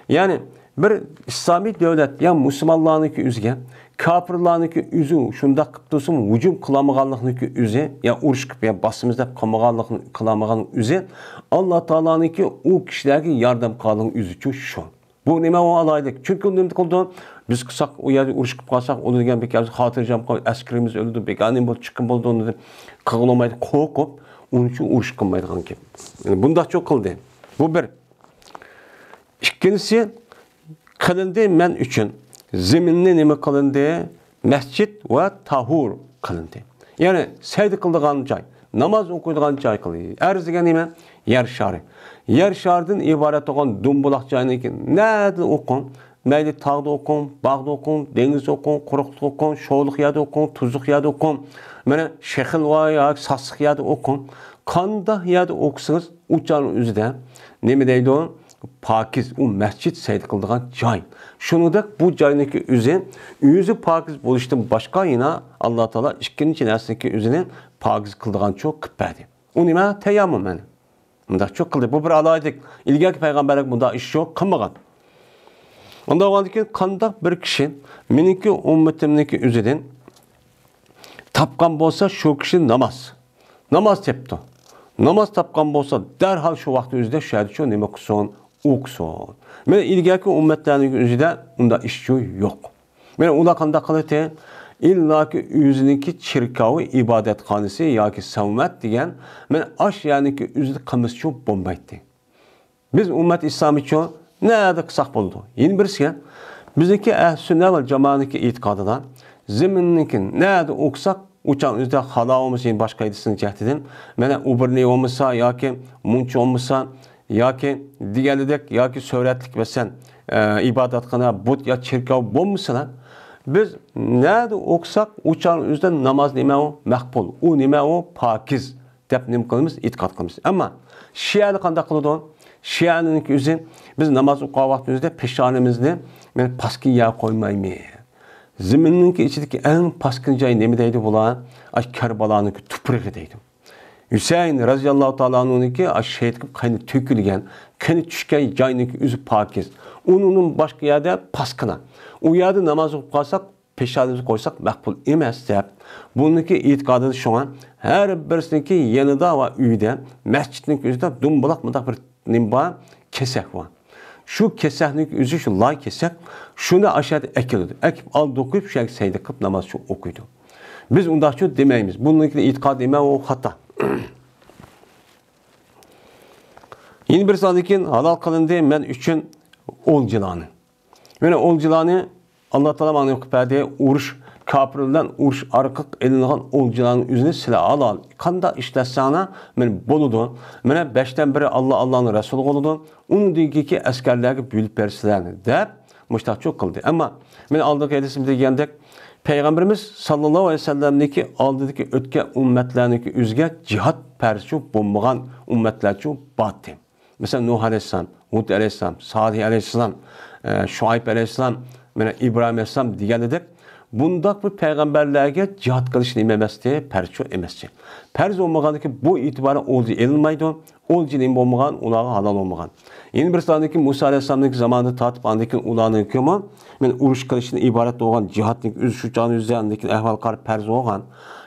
Yani bir İslami devlet, yani Müslümanlarınki üzge, kafirlarniki üzü şunda qıptırsın hücum qılamağanlıqniki üzü ya uruş qıp ya basımızda qılmağanlıqni qılamağan üzü Allah Taala'nınki o kişilərə yardım qalın üzü şu. Bu nima o alaydık. Çünki nima qıldı? Biz qısaq o yerdə uruş qıp qalsaq onu degan bir kəz xatircam qal əskerimiz öldü. Beganim bu çıxın boldu onu qılmaydı. Qo'rqub onun üçün uruş qılmaydıgan ki. Yani bunda çok qıldı. Bu bir. İkincisi qılındı men üçün zeminni nima qilindi? Mescid ve tahur qilindi. Yani secde kıldığın cay. namoz o'qiydigan joy qildi. Arz degan nima? Yer shari. Yer sharidan iborat bo'lgan dumbuloq joyniki nada o'qing. Mayli tog'da o'qing, bog'da o'qing, dengizda o'qing, quruqda o'qing, sho'liq yerda o'qing, tuzliq yerda o'qing. Mana shehil va yoki sassiq yerda o'qing. Qanday yerda o'qisangiz, uçanın o'zida nima deydi? Pakiz, u masjid sayd qiladigan joy. Shuningdek bu joyniki o'zi pakiz bo'lishdan boshqa yana Alloh taolo ikkinchi narsaniki o'zini pakiz qiladigan cho'q qilib berdi. U nima? Tayammum mana. Bunda cho'q qildi. Bu bir alaylik. İlgaki payg'ambarlar bunda ish yo'q qilmagan. Onda olganki qanday bir kishi meniki ummatimniki o'zidan tapgan bo'lsa, shu kishi namoz tepdi. Namoz tapgan bo'lsa, darhol shu vaqt o'zida shu nima qilsin, o'qisin. Mana ilgaki ummatlarning o'zida unda ish yo'q. Mana ular qanday qiladi? İllaki o'ziniki chirkovi ibodatxonasi yoki savmat degan mana ash yaniki o'zida qilmish uchun bo'lmaydi. Biz ummat islom uchun nada qilsak bo'ldi. Yana birisiga bizniki sunna va jamoatniki e'tiqodida ziminniki nada o'qisak uçan o'zida halol bo'lmasa, boshqa edisini jihatidan mana uberli bo'lmasa yoki muncha bo'lmasa yoki deganidek yoki suratlik bo'lsan ibodatxona but yo chirkov bo'lmasa biz nada o'qisak uçan o'zida namoz nima u maqbul, u nima u pokiz deb nim qilamiz, e'tiqod qilamiz. Ammo Shia'ni qanday qiladi? Shia'ning o'zi biz namoz o'qigan vaqtimizda peshonamizni men pastga ya qo'ymaymiz. Ziminninki ichidagi eng pastki joy nima deydi bular? Karbaloniki tuprog'i deydi. Husayn radhiyallohu ta'ala anhuniki shahid qilib qayni to'kilgan, qani tushgan joyniki o'zi pokiz. Uning boshqa yerda pastqina. U yerda namoz o'qib qolsak, peshonamizni qo'ysak maqbul emas deb. Buniki e'tiqodi shunga har birisiniki yanida va uyda, masjidning o'zida dumbuloq mundaq bir nimba kesak var. Şu kesakning o'zi şu lay kesak, shuni aşağıda ekildi. Ekib aldı o'qib, shu sayda qilib namoz o'qiydi. Biz undaqcha demaymiz. Buningki e'tiqod emas, u xato. Yeni bir sadikin halal qilindi men uchun o'ljilani. Mana o'ljilani Alloh taolo menga o'qib berdi, urush kafirlardan urush arqiq elingan o'ljilarning o'zini sizlar halal qanday ishlasanglar men bo'ladi. Mana 5dan biri Allohning rasuli bo'ladi. Undagi askarlarga bo'lib bersizlarni deb mushtaqchoq qildi. Ammo men oldingi hadisimda degandek Peygamberimiz sallallohu alayhi vasallamniki oldidagi o'tgan ummatlarniki o'ziga jihad farzi bo'lmagan ummatlar uchun batdi. Mesela Nuh aleyhisselam, Hud aleyhisselam, Salih aleyhisselam, Şuayb aleyhisselam, İbrahim aleyhisselam deganidek bundaq bir peygamberlerge cihat qilish nima emasdi, farz emasdi. Farz olmaganki bu itibarı olji elinmaydi, olji nima bo'lmagan, ularga halol olmagan. Yeni bir sonraki Musa aleyhisselamning zamanında tatib andaki ularning hukmi men urush qilishdan iborat bo'lgan jihatning o'z shu joy üzerindeki ahvol qarab farz bo'lgan.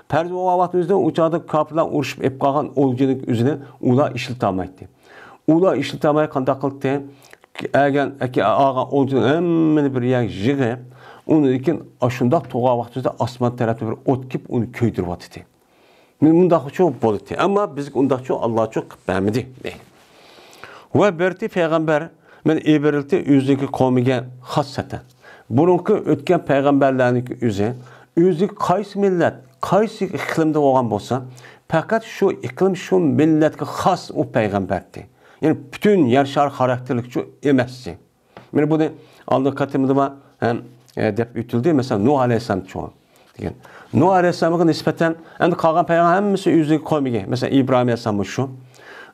Farz bo'lgan vaqtimizda uçada kafirlar urushib ep qolgan oljining o'zini ular ishlatolmaydi. Ular işletemeye qanday qildi? Agar ağan oljining hammani bir yer yig'ib, uni lekin ashundaq to'g'an vaqtida osmon tarafida bir o't kelib uni kuydirib atdi. Men bundaqcha bo'ldi. Ammo biz undaqcha Allohcha qilib bermadi. Va berdi payg'ambar men ibrilti o'ziga qavmiga xossatan. Burunki o'tgan payg'ambarlarning o'zi qaysi millat, qaysi iqlimda bo'lgan bo'lsa, faqat shu iqlim shu millatga xos u payg'ambardi. Yani bütün yer şar karakterlik şu emasdi. Men bunu aldık katımda hem dep ütüldü. Mesela Nuh aleyhisselam çoğun. Nuh aleyhisselam'a nispeten endi kalgan peygamber hemmisi yüzlük koymuyor. Mesela İbrahim aleyhisselam şu.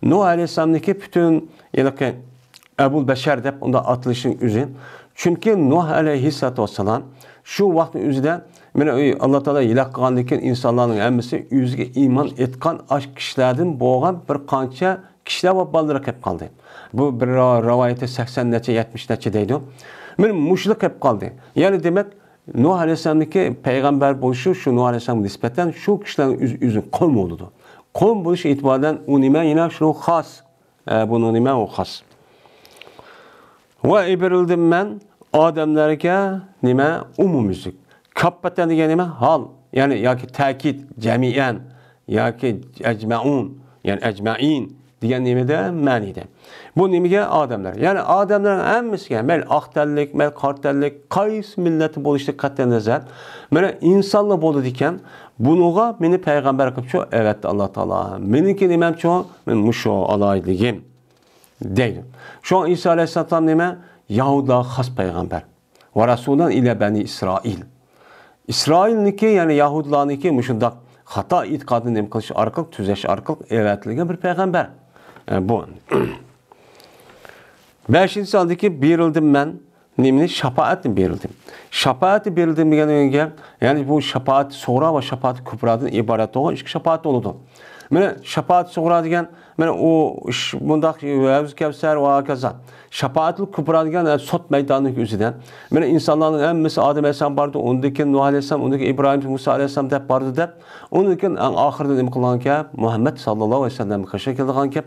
Nuh aleyhisselam'daki bütün yelaki Ebul Beşer dep onda atılışın yüzü. Çünkü Nuh aleyhisselatü vesselam şu vaktin yüzüde Allah Teala ilak kılgandaki insanların hemmisi yüzüge iman etkan aşk kişilerden boğan bir kança kişiler ve balları hep kaldı. Bu bir rivayeti 80 neçe 70 neçe deydi. Benim muşluk hep kaldı. Yani demek Nuh Aleyhisselam'daki peygamber buluşu şu Nuh Aleyhisselam nispeten şu kişilerin yüzün kol oldu. Kol buluşu itibaren o nime yine şu khas. Bunun nime o khas. Ve ibirildim ben ademlerge nime umumüzlük. Kappeten diye nime hal. Yani ya ki takit cemiyen ya ki ecmaun yani ecmain degan nimada ma'nida. Bu nimaga odamlar? Ya'ni odamlarning hammasiga, mayli oq tanlik, mayli qora tanlik, qaysi millati bo'lishiga qat'iy nazar, mana insonlar bo'ladi ekan. Bunuğa meni payg'ambar qilib shu, evet Alloh taolo. Meniki nimamcho, men musho aloyligim deydi. Şu an İsa alayhissalom nima? Yahudilar xos payg'ambar. Va rasulan ila bani İsrail. İsrailniki, ya'ni Yahudilarniki mushundaq xato e'tiqodni nima qilish orqali, tuzash orqali evatligan bir payg'ambar. Bu 5-sondagi berildim men nimani shafaatni berildim. Shafaatni berildim deganiga, ya'ni bu shafaat so'ra va shafaat ko'pradan iborat bo'lgan ikki shafaat bo'ladi. Mana shafaat so'ra degan, mana u bundaq Havz Kavsar va kaza. Shafaatli kubra degan sot maydonining o'zidan. Mana insonlarning hammasi Odam alayhisalom bordi, undan Nuh alayhisalom, undan Ibrohim, Musa alayhisalom deb bordi deb, undan oxirida nima qilgan ki Muhammad sallallohu alayhi vasallam qasha kelgan ki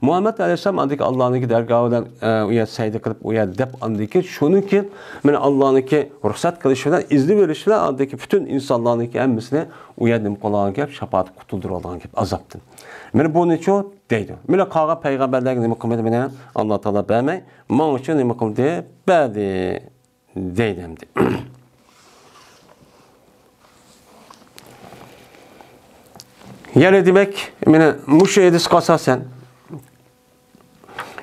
Muhammad alayhisalom andiki Allohning dargohidan u yer sayda qilib u yer deb andiki shuniki mana Allohniki ruxsat qilishi bilan izni verishi bilan andiki butun insonlarning hammasini u yer nima qilgan ki shafaat qutuldirib olgan ki azobdan. Mana buni cho deydi. Mana qolgan payg'ambarlarga nima qilmadi mana Alloh taolo bermay, men uchun nima qildi? Berdi deydi. Yani demek, mana mushu edis qasasan.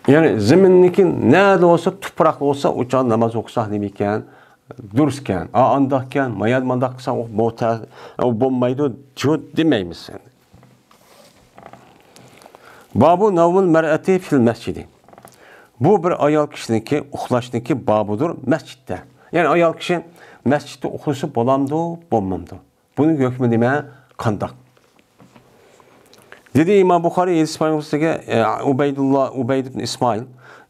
Yani ziminniki nerede olsa, tuproqda olsa, uçan namaz o'qisak nima ekan? Durust ekan. Andaq ekan, mayad mandaq qilsa o bo'lmaydi, jo demaymiz. Babu navmul mer'ati fil mescidi. Bu bir ayol kishiniki uxlashniki babudur mescidde. Yani ayol kishi mescidde uxlasa bo'lamdi, bo'lmamdi. Buning hukmi nima? Qandoq? Dedi İmam Buxoriy Yedispaniyasiga Ubayd ibn İsmail.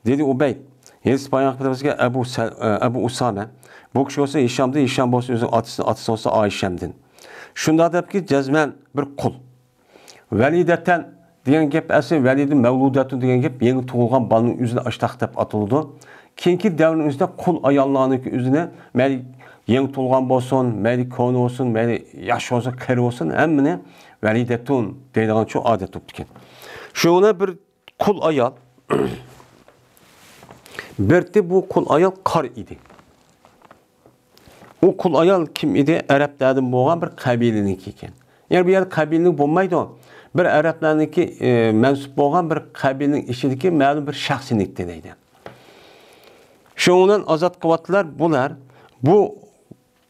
Dedi Ubayd Yedispaniyasiga Abu Usame. Bu kishi olsa Hişam'da, Hişam bo'lsa o'zi otasi olsa Ayşem'din. Shunda debki jazman bir qul. Validatan degan gap asli validi mavludatu degan gap yangi tug'ilgan bolaning o'zini ashtaq deb atildi. Keyingi davrning o'zida qul ayollarning o'zini mayli yangi tug'ilgan bo'lsin, mayli koni bo'lsin, mayli yosh bo'lsin, qari bo'lsin, hammani validatun deydigan shu odat bo'lgan. Shuna bir qul ayol birti bu qul ayol qor edi. O qul ayol kim edi? Arablardan bo'lgan bir qabilaniki ekan. Yani bir yer qabilaning bo'lmaydi. Bir Arablarniki mansub bo'lgan bir qabilaning ishidagi ma'lum bir shaxsiylikda deydi. Shundan ozod qilyaptilar bular. Bu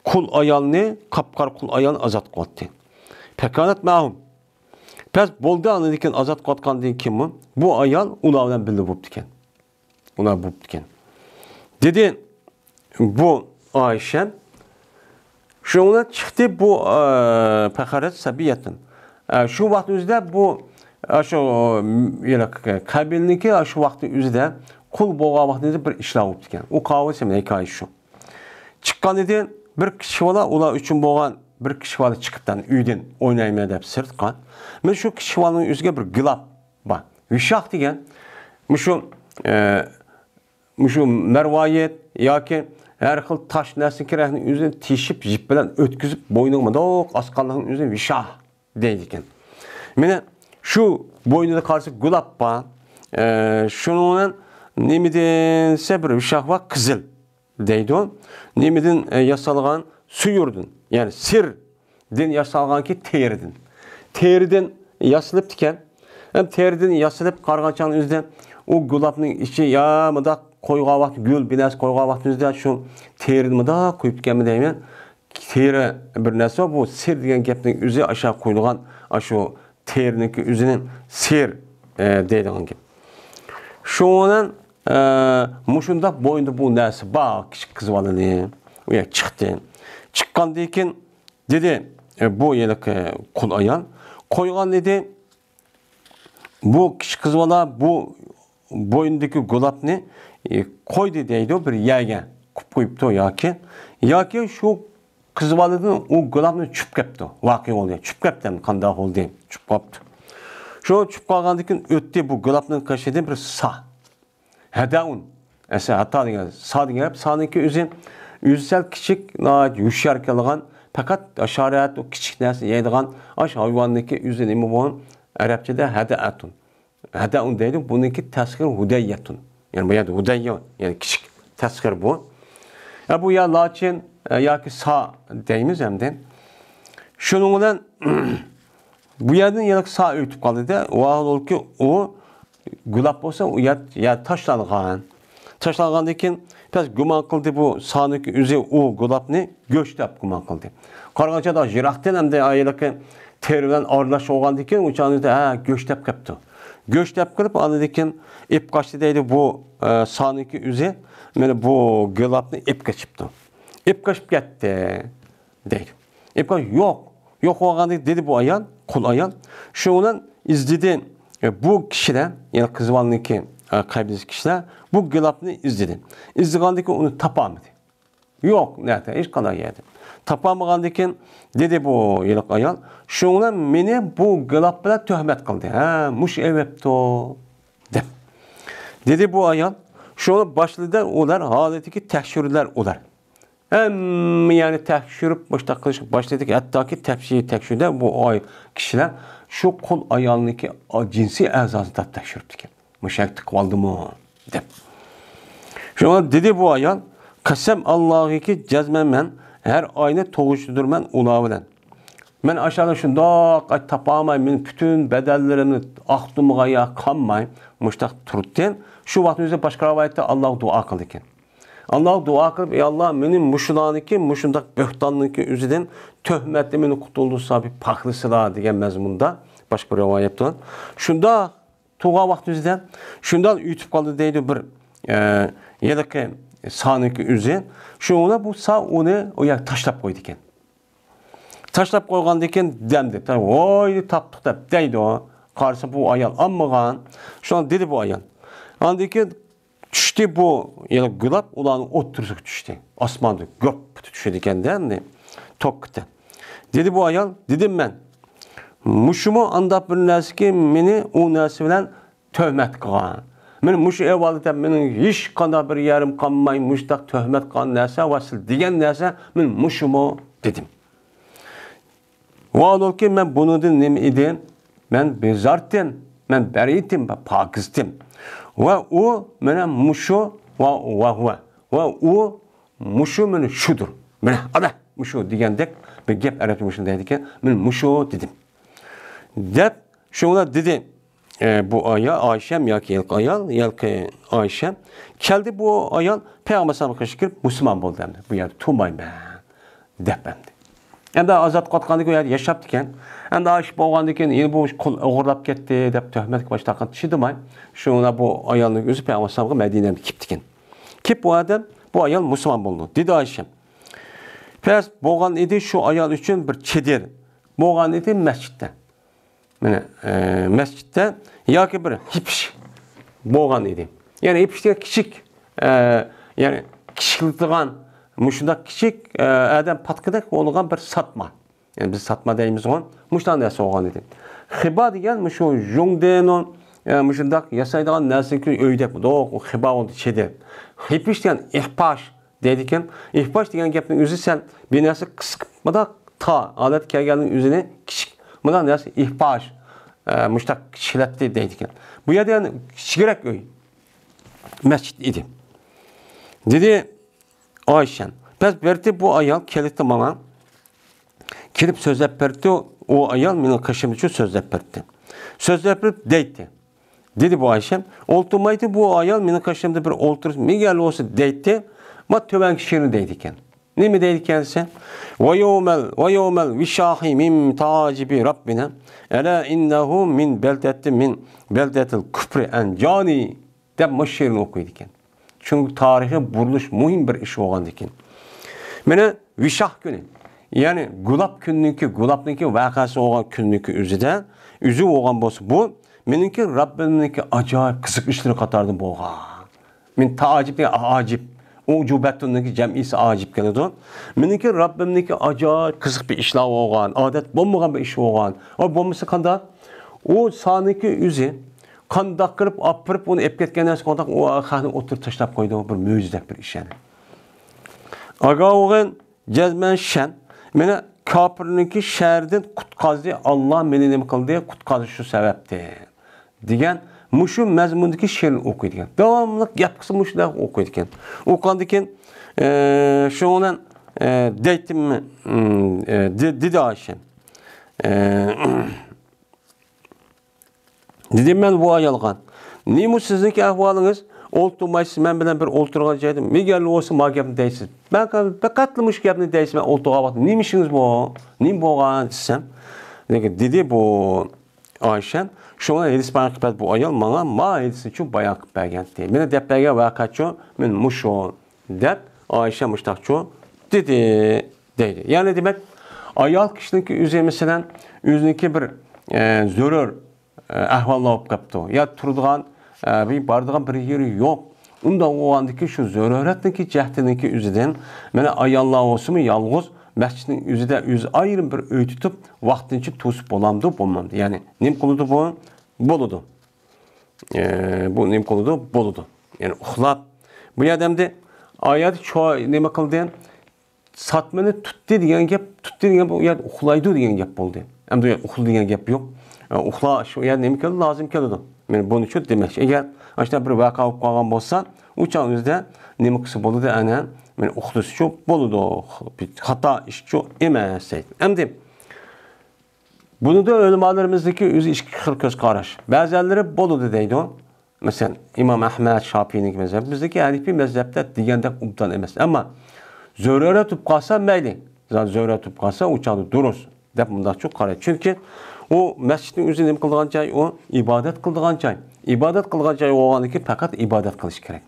qul ayolni, qapqar qul ayolni ozod qilyapti. Pekanat ma'hum. Pes bo'ldi anadikan ozod qilayotgandan keyin bu ayol ular bilan birga bo'lib ekan. Ular bo'lib ekan. Dedi bu Ayşe şuna çıktı bu pekaret sabiyatın. Şu vakti üzerinde bu şu kabilniki şu vakti üzerinde kul boğa vaktinde bir işler oldu iken. O kavga ne hikaye şu. Çıkan dedi bir kişi var ola üçün boğan bir kişi var çıkıptan üyden oynaymaya dep sırtkan. Men şu kişi varın üzerine bir gılap var. Vişak diyen şu mervayet ya ki her xil taş narsa kerakni o'zini teshib jip bilan o'tkazib bo'yningga doq asqanlarning o'zini vishah deydi ekan. Mana shu bo'ynida qarshi gulab bor. Shundan nimidan sabr vishah va qizil deydi. Nimidan yasalgan suyurdan, ya'ni sirdan yasalganki teridan. Teridan yasilib ekan. Ham teridan yasilib qarg'anchaning o'zida o gulabning ichi ya mudaq qo'ygan vaqt gul binas qo'ygan vaqtimizda shu terini da qo'yib ketganmi deyman. Teri bir narsa bu sir degan gapning o'zi aşağı qo'yilgan shu teriniki o'zining sir deydigan gap. Shundan mushunda bo'yinda bu narsa bor kichik qiz bolani u yer chiqdi. Chiqqandan keyin dedi bu yiliq qul ayol qo'ygan dedi bu kichik qiz bola bu boyundaki gulabni koydu deydi bir yerga qilib qo'yibdi yoki shu qiz boladan o gulabni chub ketdi. Voqea bo'ldi. Chub ketdi, qanday bo'ldi? Chub qopti. Shu chub qolgandan keyin o'tdi bu gulabning qashidan bir sa. Hadaun. Esa hatta degan sa degan saniki o'zsal kichik, yushar kelgan, faqat asharat o kichik narsa yeydigan ash hayvonniki o'zi nima bo'lgan? Arabchada hadaatun. Hedaun deydi. Bununki teskir hudeyyetun. Yani bu yerde hudeyye yani küçük teskir bu. Ya bu ya lakin ya ki sağ deyimiz hem de. Şununla bu yerden yarak sağ ötüp kaldı da o ol ki o gulap olsa o ya taşlanğan. Taşlanğandakin biraz güman kıldı bu sağdaki üze o gulap ne göçtep güman kıldı. Kargaçada jirakten hem de ayılık teriden arlaş olgandakin uçağınızda ha göçtep kaptı. Göçtep kılıp anıdakin ip kaçtı deydi bu sağdaki üze yani bu gulap ne ip kaçıptı. İp kaçıp gitti deydi. İp kaçıp yok. Yok olgandakin dedi bu ayal, kul ayal. Şundan izledi bu kişiler yani kızvalındaki kaybedici kişiler bu gılapını izledi. İzlegandaki onu tapamadı. Yok nerede hiç kadar yedi. Tapamagandaki dedi bu yıllık ayal. Şundan beni bu gılapla töhmet kıldı. Ha muş evepto de. Dedi bu ayal. Şunu başladı olar haletiki tekşürler olar. Hem yani tekşürüp başladık hatta ki tekşürde bu ay kişiler şu kol ayağındaki cinsi azasını tekşürüp diken. Müşektik kaldı mı? De. Şuna dedi bu ayal kasem Allah'ı ki cezmen men her ayını toğuştudur men ulavilen. Men aşağıda şunda ay tapamay men bütün bedellerimi ahtımığa ya kanmay müştak turutten şu vaktimizde başka rivayette Allah dua kıldı iken. Allah dua kılıp ey Allah benim muşulaniki muşundak böhtanlıki üzüden töhmetli meni kutuldusa bir paklısıla diyen mezmunda başka bir rivayet var. Şunda tuğa vaktimizde şundan ütüp kaldı deydi bir yedeki sağniki üzü. Şuna bu sağ onu o yak taşlap koydu iken. Taşlap koygan diken demdi. Tabi oy taptık da deydi o. Karşı bu ayal ammağan. Şu an dedi bu ayal. Andaki düştü bu yani gülap ulanın oturup düştü. Asmanda göp düştü iken değil mi? Tokktu. Dedi bu ayal dedim ben. Muşumu andap bir nersi ki beni o nersi bilen töhmet kılan. Men muşu evvalıda menin hiç kadar bir yerim kanmay muştak töhmet kılan nersi vasıl diyen nersi men muşumu dedim. Vaadol ki men bunu dinlem idim. Men bezarttim. Men beritim. Pakistim. Ve o mene muşu ve o muşu mene şudur. Mene ada muşu diyendek bir gep Arapça muşun deydiken men muşu dedim. Dep şuna dedi bu aya Ayşem ya ki ayal ya ki Ayşem geldi bu ayal Peygamber sallallahu aleyhi ve sellem Müslüman oldu hem de. Bu yer tuğmay ben dep hem de. Hem de azat katkandık o yer yaşaptı iken hem de aşıp olgandı iken yine bu uğurlap gitti dep töhmet başlakan çıdımay. Şuna bu ayalın gözü Peygamber sallallahu aleyhi ve sellem Medine'de kipti iken. Kip bu adam bu ayal Müslüman oldu. Dedi Ayşem. Pes boğan idi şu ayal için bir çedir. Boğan idi mescitte. Yani mescitte ya ki bir hipş boğan idi. Yani hipş diye küçük yani kişilikliğin muşunda küçük adam patkıdak olğan bir satma. Yani biz satma deyimiz on. Muştan da soğan idi. Xiba diyen muşu jungdenon muşundak yasaydıgan nersinki öydep. Doğu xiba oldu çedir. Hipş diyen ihpaş dedikken ihpaş diyen gapning özü sen bir nersi kısıkmada ta adet kelganning özüne küçük. Bundan nersi ihpaş muştak kişiletli deydikken. Bu yerda yani şigerek öy. Mescid idi. Dedi Ayşen. Biz berdi bu ayal kelitdi bana. Kelip sözlep berdi o ayal menin kaşım için sözlep berdi. Sözlep berdi deydi. Dedi bu Ayşem. Oltumaydı bu ayal menin kaşımda bir oltur. Miguel olsa deydi. Ma töben kişinin deydikken. Ne mi deydi kendisi? Ve yevmel vişahi min tacibi Rabbina. Ela innehu min beldetil küfri encani. Dep maşirini okuydu. Çünkü tarihi buruluş mühim bir iş olgan diken. Mene vişah günü. Yani gulapniki vakası olgan künniki üzü olgan bolsa bu meninki Rabbiminki acayip kısık işleri katardım boğa. Men tacip diye acip. Ucubettundaki cem'isi acip geldi. Meninki Rabbimniki acayip kısık bir işler olgan, adet bulmagan bir iş olgan. O bulması kanda o sahneki üzü kandak kırıp apırıp onu ep ketkenden sonra o ahani otur taşlap koydu bir müjdek bir iş yani. Aga oğlan cezmen şen mene kapırniki şerden kutkazdı Allah meni ne kıldı kutkazı şu sebepti. Digen muşu məzmundakı şe'rni o'qiydi ekan. Davomli gap qilsa mushunda o'qiydi ekan. O'qigandan keyin shundan deytimi dedi Ayşe. Dedim men bu ayolga, "Nima sizniki ahvolingіз? Olturmaysiz, men bilan bir o'ltirgan joyda megal olsa ma gapni deysiz. Ben faqatlimush gapni deysiz, men o'ltirib, nima ishingiz bu? Nima bo'lgan desam, dedi bu Ayşe, shunga Ispan qilib bu ayol menga ma edisi uchun bayon qilib bergan deydi. Meni deb bergan vaqacho men musho deb Ayşe mushtaqcho dedi deydi. Ya'ni demak, ayol kishiniki o'zi masalan o'ziniki bir zarur ahvollar olib qolibdi. Ya turadigan bir bardigan bir yeri yo'q. Unda o'g'andiki shu zaruratniki jahdiniki o'zidan mana ayollar olsinmi yolg'iz masjidning o'zida o'zi ayrim bir uy tutib vaqtincha to'sib bo'lamdi, bo'lmamdi. Ya'ni nim qiladi bu? Bo'ladi. Bu nim qiladi? Bo'ladi. Ya'ni uxlab bu odamda oyat nima qildi? Satmani tutdi degan gap, tutdi degan bu yer uxlaydi degan gap bo'ldi. Endi uxla degan gap yo'q. Uxla shu yer nima keladi? Lozim keladi. Men buni shu demoqchi. Agar ashta bir vaqa bo'lib qolgan bo'lsa, o'sha o'zida nima qilsa bo'ladi? Ana men uxlash shu bo'ladi. Xato ish shu emas. Endi buni da ulamolarimizdagi o'zi ikki xil ko'z qarash. Ba'zilari bo'ladi deydi. Masalan, İmam Ahmad Shofiiyning mazhabi bizdagi Hanifiy mazhabda degandek umdan emas. Ammo zarurat tutib qolsa mayli. Zarurat tutib qolsa o'chadi durust deb bunday çok qaraydi. Chunki o masjidning o'zi nima qilgan joy, o ibodat qilgan joy. Ibodat qilgan joy bo'lganiki faqat ibodat qilish kerak.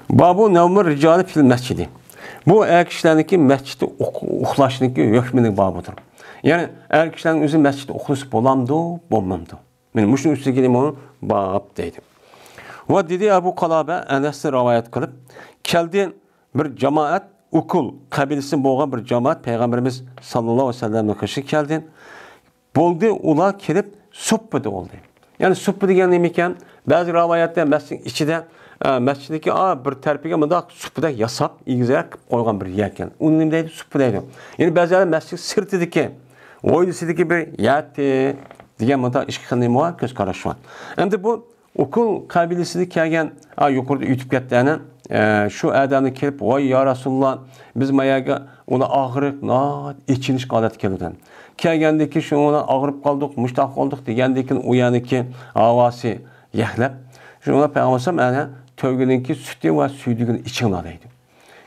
Babu Nevmir Rijali fil Mescidi. Bu erkeklarniki mescidde uxlashniki hükmünün babıdır. Yani erkeklerin özü mescidde uxlası bolamdı, bolmamdı. Men muşun üstüne geleyim onu bab deydim. Ve dedi Ebu Kalabe Enes'te rivayet kılıp, keldi bir cemaat, ukul kabilesi boğan bir cemaat Peygamberimiz sallallahu aleyhi ve sellem'le karşı geldi. Boldu, ula kelip suppıdı oldu. Yani suppı degen neyken bazı rivayette mescidin içinde mesciddeki bir terpige mıdak suppıda yasap, ilgizeler koygan bir yerken. Onun neydi? Suppı deydi. Yani bazıları mescid sırtıdaki, oylusideki bir yati degen mıdak işki neymi var, göz karşı var. Hem de bu okul kabilesini kelgen, yukarıda ütüp gettiğine, şu adamı kelip, vay ya Resulullah, biz mayaga ona ağırık, içiniş qadat keliden. Kelgendeki şu ona ağırıp kaldık, müştaq olduk degendeki uyanıki havası yehlep. Şuna Peygamber tövgeninki sütü ve süydüğün için adaydı.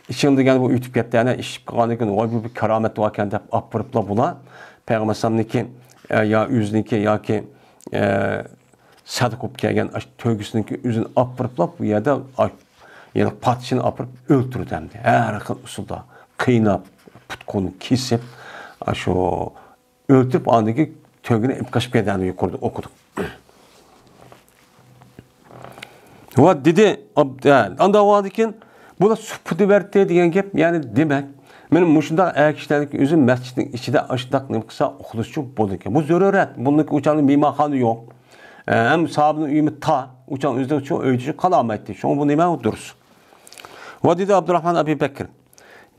İçin degen bu ütüp gettiğine işip kaldıkın, vay bu bir keramet varken de apırıpla bula. Peygamber'ninki ya yüzünki ya ki sadık kelgen tövgüsününki yüzünü apırıpla bu yerde yani patişini apırıp öldürdü hem de. Her usulda kıynap, putkonu kesip şu öldürüp andaki tövgünü ipkaşıp geldiğini yukarıda okuduk. Ve dedi, anda vardı ki, bu da süpüdü verdi diyen gep, yani demek, benim muşunda erkeklerindeki üzüm mescidin içinde aşıdak ne kısa okuluşçu buldu ki. Bu zörüret, bunun uçanın mimarhanı yok. Hem sahabının uyumu ta, uçanın üzerinde çok öğütücü kalametti. Şu an bu neyme duruz. Ve dedi Abdurrahman Abi Bekir,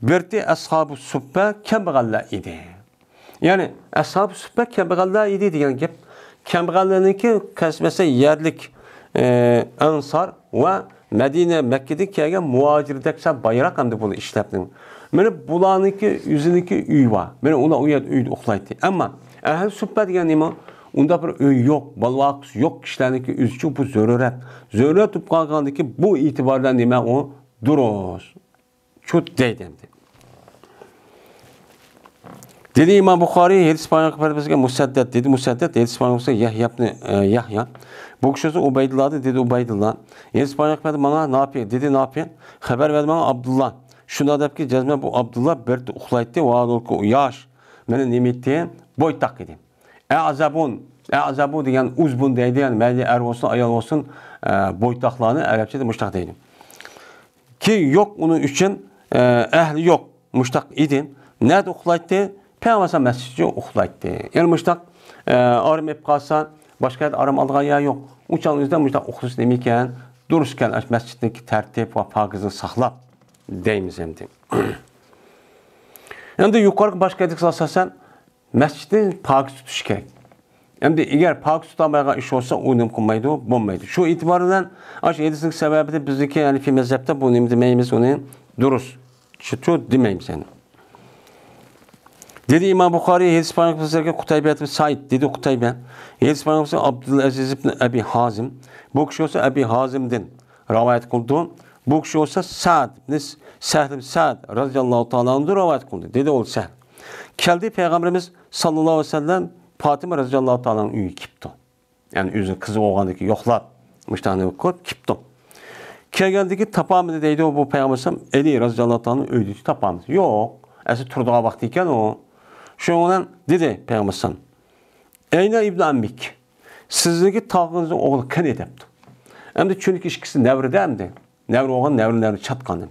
verdi ashab-ı sübbe kembegaller idi. Yani ashab-ı sübbe kembegaller idi diyen gep, kembegallerindeki kasbese yerlik, Ansar ve Medine Mekke'de kelgen muhacirdeki bayrak hamda bunu işleptim. Mene bulanıki yüzüneki üy var. Mene ona uyat üyde uxlaydı. Ama ehl sübbe diyen nima? Onda bir üy yok, balvaqs yok kişilerdeki üzçü bu zöruret. Zöruret tutup kalkandaki bu itibardan nima o duruz. Çut deydimdi. Dedi İmam Bukhari, hadis paylaşıp bizge Musaddad dedi. Musaddad hadis paylaşıp Yahya. Bu kişisi Ubeydullah'dı dedi Ubeydullah. Hadis paylaşıp bana ne yapıyor? Dedi ne yapıyor? Haber verdi bana Abdullah. Şuna da ki cezme bu Abdullah berdi uxlaydı ve adolku yaş. Meni nimetti boytak idi. Azabun degan uzbun deydi yani meli er olsun ayol olsun boytaklarını Arapçada muştaq deydi. Ki yok onun için ehli yok muştaq idi. Nerede uxlaydı? Peygamber mescidde uxlaydı. Yani muştaq arım ep qalsa başka yerde arım aldığı yer yok. Uçan yüzden muştaq uxlusu demeyken dururken mesciddeki tertip ve pakizini saxlap deyimiz hem de. Yani yukarı başka yedik salsasan mescidin pakiz tutuş gerek. Hem de eğer pak tutamayan iş olsa o mümkünmaydı, bulmaydı. Şu itibarından aş edisinin sebebi de bizdeki Hanifi mezhepte bu nem demeyimiz onu duruz. Şu demeyimiz yani. Dedi İmam Bukhari hadis peygamberimize Kutaybe ibn Said dedi Kutaybe. Hadis peygamberimize Abdülaziz ibn Abi Hazim. Bu kişi olsa Abi Hazim'den rivayet kıldı. Bu kişi olsa Sa'd ibn Sa'd radıyallahu ta'ala anhu rivayet kıldı. Dedi ol Sa'd. Geldi Peygamberimiz sallallahu aleyhi ve sellem Fatıma radıyallahu ta'ala'nın üyü kipti. Yani üzü kızı oğandaki yoklap müştahane koyup kipti. Kelgeldeki tapamı deydi o bu Peygamberimiz Eli radıyallahu ta'ala'nın öydüğü tapamı. Yok. Esi turduğuna baktıyken o. Şundan dedi Peygamberimiz Eyne İbn Ammik. Sizdeki tağınızın oğlu kan edepti. Hem de çünkü işkisi nevride hem de. Nevri oğlan nevri çatkandı.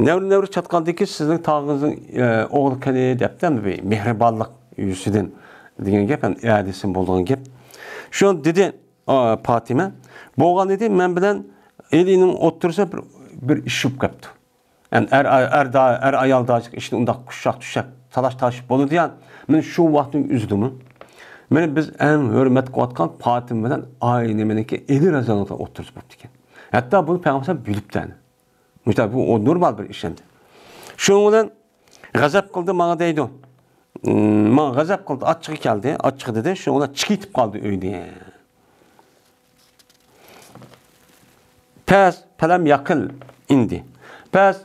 Nevri çatkandı ki sizin tağınızın oğlu kan edepti hem de bir mehriballık yüzüden degan gap, iadesini bo'lgan gap. Şu dedi Fatime, bo'lgan dedi, men bilan elining o'tirsa bir ish bo'lib qapti. Yani er ayalda işte undaq kuşak düşak talaş bo'ladi yani. Men şu vaqtning üzüdümü. Meni biz en hürmet qilayotgan Fatime bilan aynı meniki eli razalata o'tirib bo'libdi ekan. Hatta bunu Peygamber bilibdi. Mushta bu o normal bir ish endi. Shuning bilan g'azab qildi menga deydi. Menga g'azab qildi, achchig'i keldi, achchig'i dedi, shuning bilan chiqib ketib qoldi uydan. Pes palam yaqil indi. Pes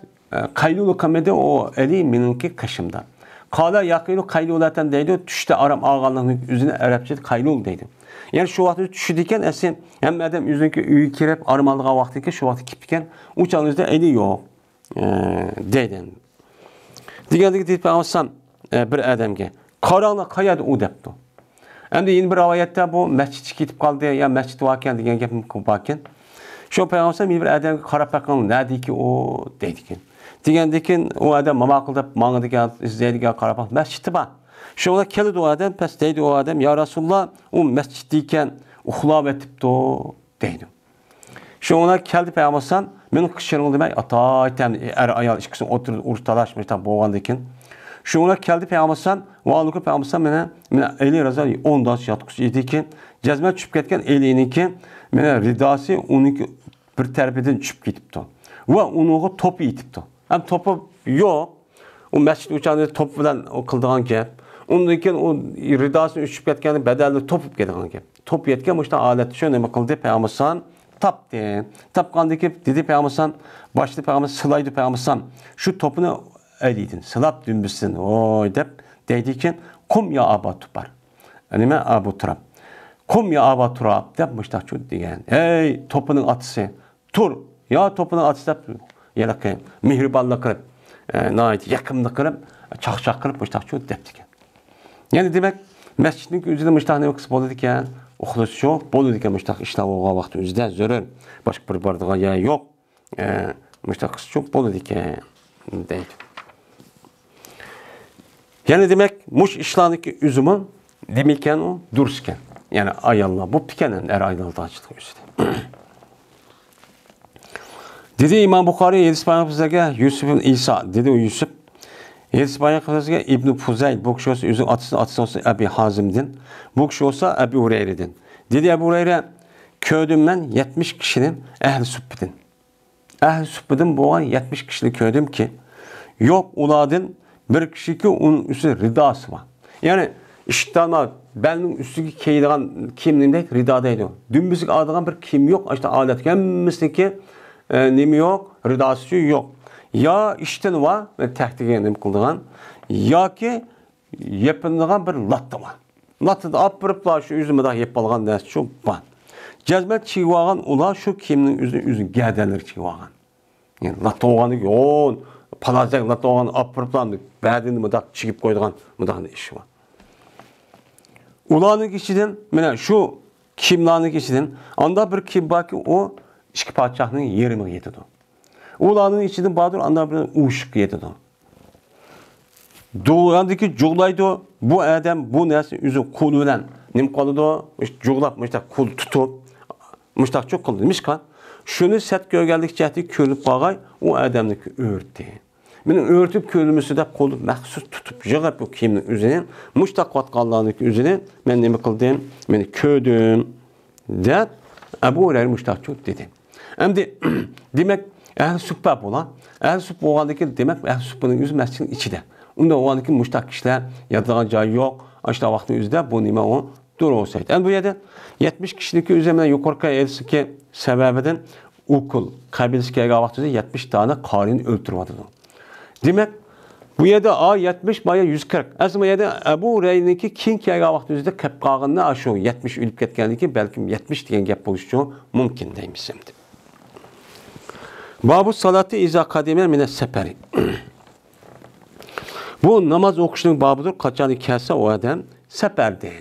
qaylulu kamedi o eli meniki kaşımda. Qala yaqilu qaylulatan deydi, düşte aram ağanlığının üzüne Arapça qaylul deydi. Yani şu vaxtı düşüdikən əsin hem adam üzündeki üyü kirep armalığa vaxtı ki şu vaxtı kipikən uçağınızda eli yok deydi. Digəndiki deyib Peyğəmbər bir adamga qaranlıq qayadı o depdi. Hem de yeni bir rivayette bu mescid ketib qaldı ya mescid varken degan gap varken. Şu Peyğəmbər bir adam qarab baxan nədir ki o deydi ki. Digəndiki o adam mamaqıldab mağıdıga izləydiga qarab baxan mescidi var. Şuna keldi o adam, pes deydi o adam, ya Resulullah o mesciddeyken uxlab etibdi o deydi. Şuna keldi Peyğəmbər men qışırıldı demək ataytam er ayal ikisi oturub urtalaşmış da boğandıkən. Şuna keldi Peyğəmbər və alıqı Peyğəmbər mənə eli razı 10 daş yatqısı idi ki, cəzmə düşüb ketken eliyinki mənə ridası onunki bir tərəfindən düşüb getibdi. Və onu topu itibdi. Hem topu yok. O mescid uçağında top bilen o kıldığan gap. Ondan o ridasını üçüp ketken bedelli topup ketken gap. Top yetken işte alet şöyle mi kıldı Peyğəmbər tap diye. Tapqandaki dedi Peyğəmbər başlı Peyğəmbər sılaydı Peyğəmbər. Şu topunu eliydin. Sılap dümbüsün. Oy dep dedi ki kum ya Aba Tupar. Anime Abu Turab. Kum ya Aba Turab depmişler şu diyen. Hey topunun atısı. Tur. Ya topunun atısı dep. Yelakı mihriballık kılıp, nait yakımlık kılıp, çak kılıp müştak şu deptiken. Yani demek mescidin üzerinde müştak ne kısmı oldu diken, oxlusu çok, bolu diken müştak işler oğa vakti üzerinde zörür. Başka bir bardağa ya yok. Müştak kısmı çok bolu diken deydi. Yani demek muş işlerindeki üzümü demeyken o dururken. Yani ayallah bu pikenen er aydalı da açtık üzerinde. Dedi İmam Bukhari Yedis Peygamber'e Yusuf ibn İsa dedi o Yusuf. Yedis Peygamber'e İbn Fuzayl bu kişi olsa yüzün atısı olsa Abi Hazim'den. Bu kişi olsa Abi Hureyre'den. Dedi Ebu Hureyre köydümden 70 kişinin ehl-i sübbedin. Ehl-i sübbedin boğan 70 kişilik köydüm ki yok uladın bir kişi ki onun üstü ridası var. Yani işittanma belinin üstü keydiğen kimliğinde ridadaydı. Dümbüsük adığan bir kim yok. İşte adet gelmişti nemi yok, ridası yok. Ya işten var ve tehdigen nem kıldığan, ya ki yapındığan bir lattı var. Lattı da apırıpla şu üzümü daha yapalgan ders çok var. Cezmet çiğvağın ula şu kiminin üzün gərdenleri çiğvağın. Yani lattı oğanı yoğun, palazak lattı oğanı apırıplandı. Bədini mıdak çiğip koyduğun mıdağın işi var. Ulanın kişiden, şu kimlanın kişiden, anda bir kim var ki o İşki padişahının yerimi yedidu. Ulanın içinden badır anlar bir uşuk yedidu. Doğrandaki cuğlaydı bu adam bu nesli üzü kul bilen nim kalıdı cuğlap müştak kul tutup müştak çok kıldı. Mişkan şunu set görgeldikçe körüp bağay o adamdaki örtü. Benim örtüp köylümüsü de kolu məxsus tutup yığıp bu kiyimin üzerine muştaq vatqallarının üzerine ben ne kıldım? Beni köydüm de Ebu Hureyre muştaq çok dedi. Hem de demek ehl sübbab olan, ehl sübb oğandaki demek ehl sübbünün yüzü mescidin içinde. Onda oğandaki muştaq kişiler yatağın cayı yok. Açta vakti yüzde bu nime o dur olsaydı. Yani bu yerde 70 kişilik üzerinden yukarıya elsi ki sebebiden okul, kabilesi ki vakti 70 tane karini öldürüyordu. Demek bu yerde A 70 baya 140. Aslında yerde Ebu Hureyre'ninki kin ki vakti yüzde kapqağında aşağı 70 ölüp ketkenliki belki 70 diyen gap buluşu mümkün deymiş şimdi. Babu salatı iza kadime mine seperi. Bu namaz okuşunun babıdır. Kaçan kelse o adam seperden.